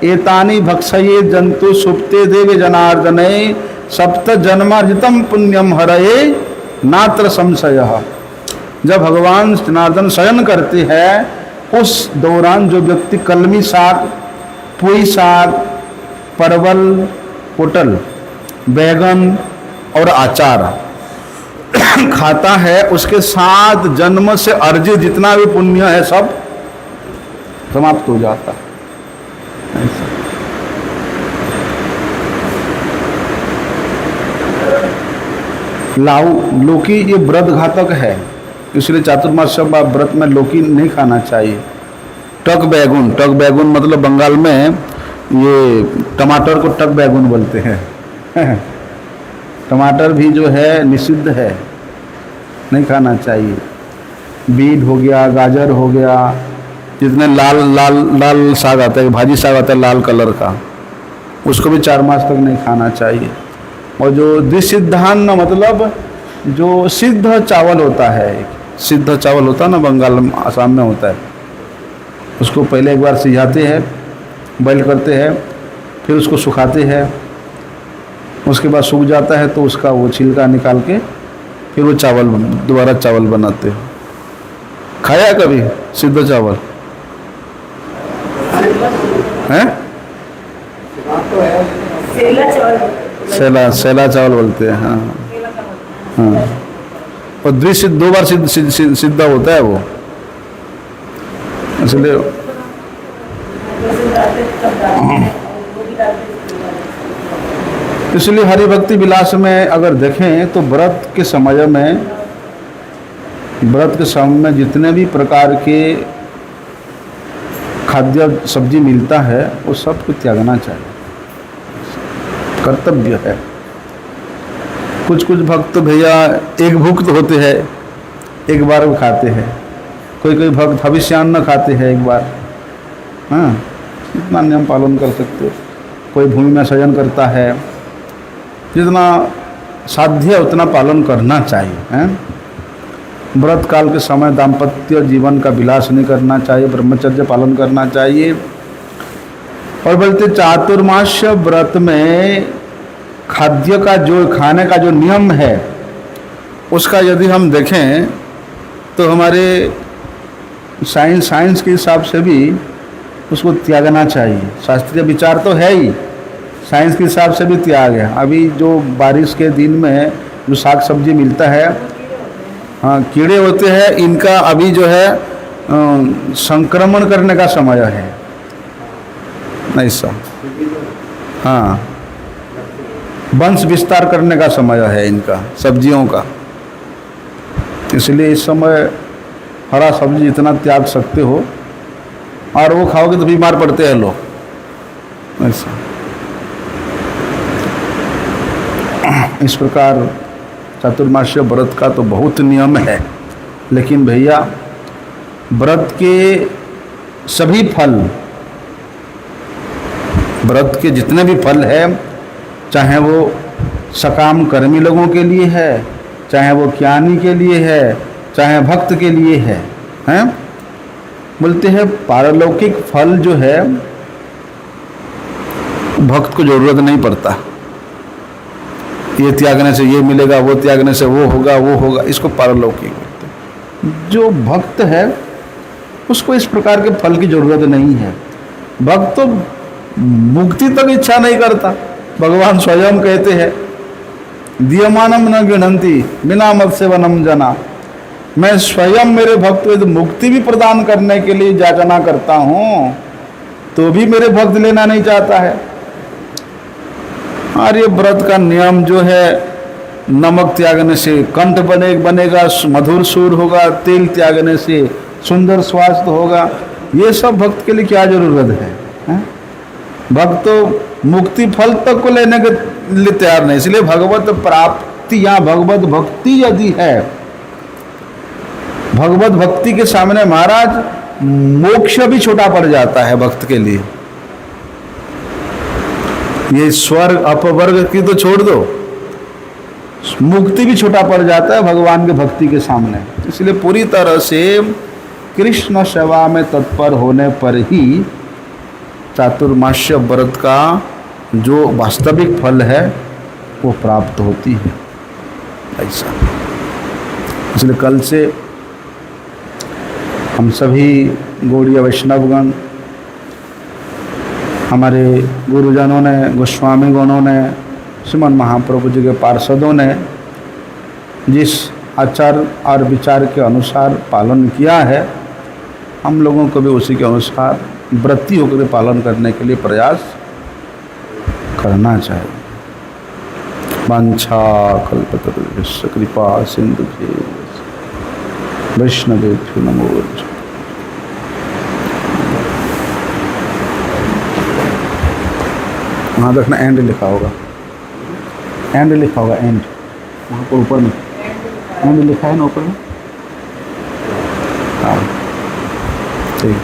S1: एतानि भक्षये जंतु सुप्ते देवे जनार्दने सप्त जन्मार्जितम पुण्यम हरये नात्र संशयः। जब भगवान जनार्दन शयन करते हैं उस दौरान जो व्यक्ति कलमी साग, पुई साग, परवल, पोटल, बैगन और अचार खाता है, उसके 7 जन्म से अर्जित जितना भी पुण्य है सब समाप्त हो जाता है। लौकी ये व्रत घातक है, इसलिए चातुर्मास्य व्रत में लौकी नहीं खाना चाहिए। टक बैगुन मतलब बंगाल में ये टमाटर को टक बैगुन बोलते हैं। टमाटर भी जो है निषिद्ध है, नहीं खाना चाहिए। बीट हो गया, गाजर हो गया, जितने लाल साग आता है, भाजी साग आता है लाल कलर का, उसको भी 4 मास तक नहीं खाना चाहिए। और जो द्विसिद्धान्न मतलब जो सिद्ध चावल होता है, सिद्ध चावल होता है ना, बंगाल में, आसाम में होता है, उसको पहले एक बार सिझाते हैं, बॉयल करते हैं, फिर उसको सुखाते हैं, उसके बाद सूख जाता है तो उसका वो छिलका निकाल के फिर वो चावल दोबारा चावल बनाते हैं। खाया कभी सिद्ध चावल है? सेला चावल बोलते हैं। हाँ हाँ, और द्विसिद्ध 2 बार सिद्ध होता है वो, इसलिए हरि भक्ति विलास में अगर देखें तो व्रत के समय में जितने भी प्रकार के खाद्य सब्जी मिलता है वो सब को त्यागना चाहिए, कर्तव्य है। कुछ भक्त तो भैया एक भुक्त होते हैं, एक बार वो खाते हैं, कोई भक्त हविष्यान्न खाते हैं एक बार। हाँ, इतना नियम पालन कर सकते हो। कोई भूमि में शयन करता है, जितना साध्य है उतना पालन करना चाहिए। हैं, व्रत काल के समय दाम्पत्य जीवन का विलास नहीं करना चाहिए, ब्रह्मचर्य पालन करना चाहिए। और बोलते चातुर्मास्य व्रत में खाद्य का जो खाने का जो नियम है उसका यदि हम देखें तो हमारे साइंस के हिसाब से भी उसको त्यागना चाहिए। शास्त्रीय विचार तो है ही, साइंस के हिसाब से भी त्याग है। अभी जो बारिश के दिन में जो साग सब्जी मिलता है, हाँ कीड़े होते हैं, इनका अभी जो है संक्रमण करने का समय है ऐसा। हाँ, वंश विस्तार करने का समय है इनका, सब्जियों का। इसलिए इस समय हरा सब्जी जितना त्याग सकते हो, और वो खाओगे तो बीमार पड़ते हैं लोग ऐसा। इस प्रकार चातुर्मास्य व्रत का तो बहुत नियम है, लेकिन भैया व्रत के सभी फल, व्रत के जितने भी फल है, चाहे वो सकाम कर्मी लोगों के लिए है, चाहे वो ज्ञानी के लिए है, चाहे भक्त के लिए है, हैं? बोलते हैं पारलौकिक फल जो है भक्त को जरूरत नहीं पड़ता, ये त्यागने से ये मिलेगा, वो त्यागने से वो होगा, इसको पारलौकिक बोलते हैं। जो भक्त है उसको इस प्रकार के फल की जरूरत नहीं है। भक्त तो मुक्ति तक इच्छा नहीं करता। भगवान स्वयं कहते हैं दीयमानम न गृह्णन्ति बिना मत सेवनम जना। मैं स्वयं मेरे भक्त को मुक्ति भी प्रदान करने के लिए याचना करता हूँ, तो भी मेरे भक्त लेना नहीं चाहता है। और ये व्रत का नियम जो है, नमक त्यागने से कंठ बनेगा, मधुर सुर होगा, तेल त्यागने से सुंदर स्वास्थ्य होगा, ये सब भक्त के लिए क्या जरूरत है? भक्त तो मुक्ति फल तक को लेने के लिए तैयार नहीं। इसलिए भगवत प्राप्ति या भगवत भक्ति यदि है, भगवत भक्ति के सामने महाराज मोक्ष भी छोटा पड़ जाता है भक्त के लिए। ये स्वर्ग अपवर्ग की तो छोड़ दो, मुक्ति भी छोटा पड़ जाता है भगवान के भक्ति के सामने। इसलिए पूरी तरह से कृष्ण सेवा में तत्पर होने पर ही चातुर्मास्य व्रत का जो वास्तविक फल है वो प्राप्त होती है ऐसा। इसलिए कल से हम सभी गौड़ीय वैष्णवगण, हमारे गुरुजनों ने, गोस्वामी गणों ने, श्रीमन महाप्रभु जी के पार्षदों ने जिस आचार और विचार के अनुसार पालन किया है, हम लोगों को भी उसी के अनुसार व्रती होकर पालन करने के लिए प्रयास करना चाहिए। वांछा कल्पतरुभ्यश्च कृपा सिंधुभ्यैव वैष्णवेभ्यो नमो। वहाँ देखना एंड लिखा होगा, एंड लिखा होगा, एंड वहाँ पर ऊपर में एंड लिखा है ना ऊपर में। हाँ ठीक।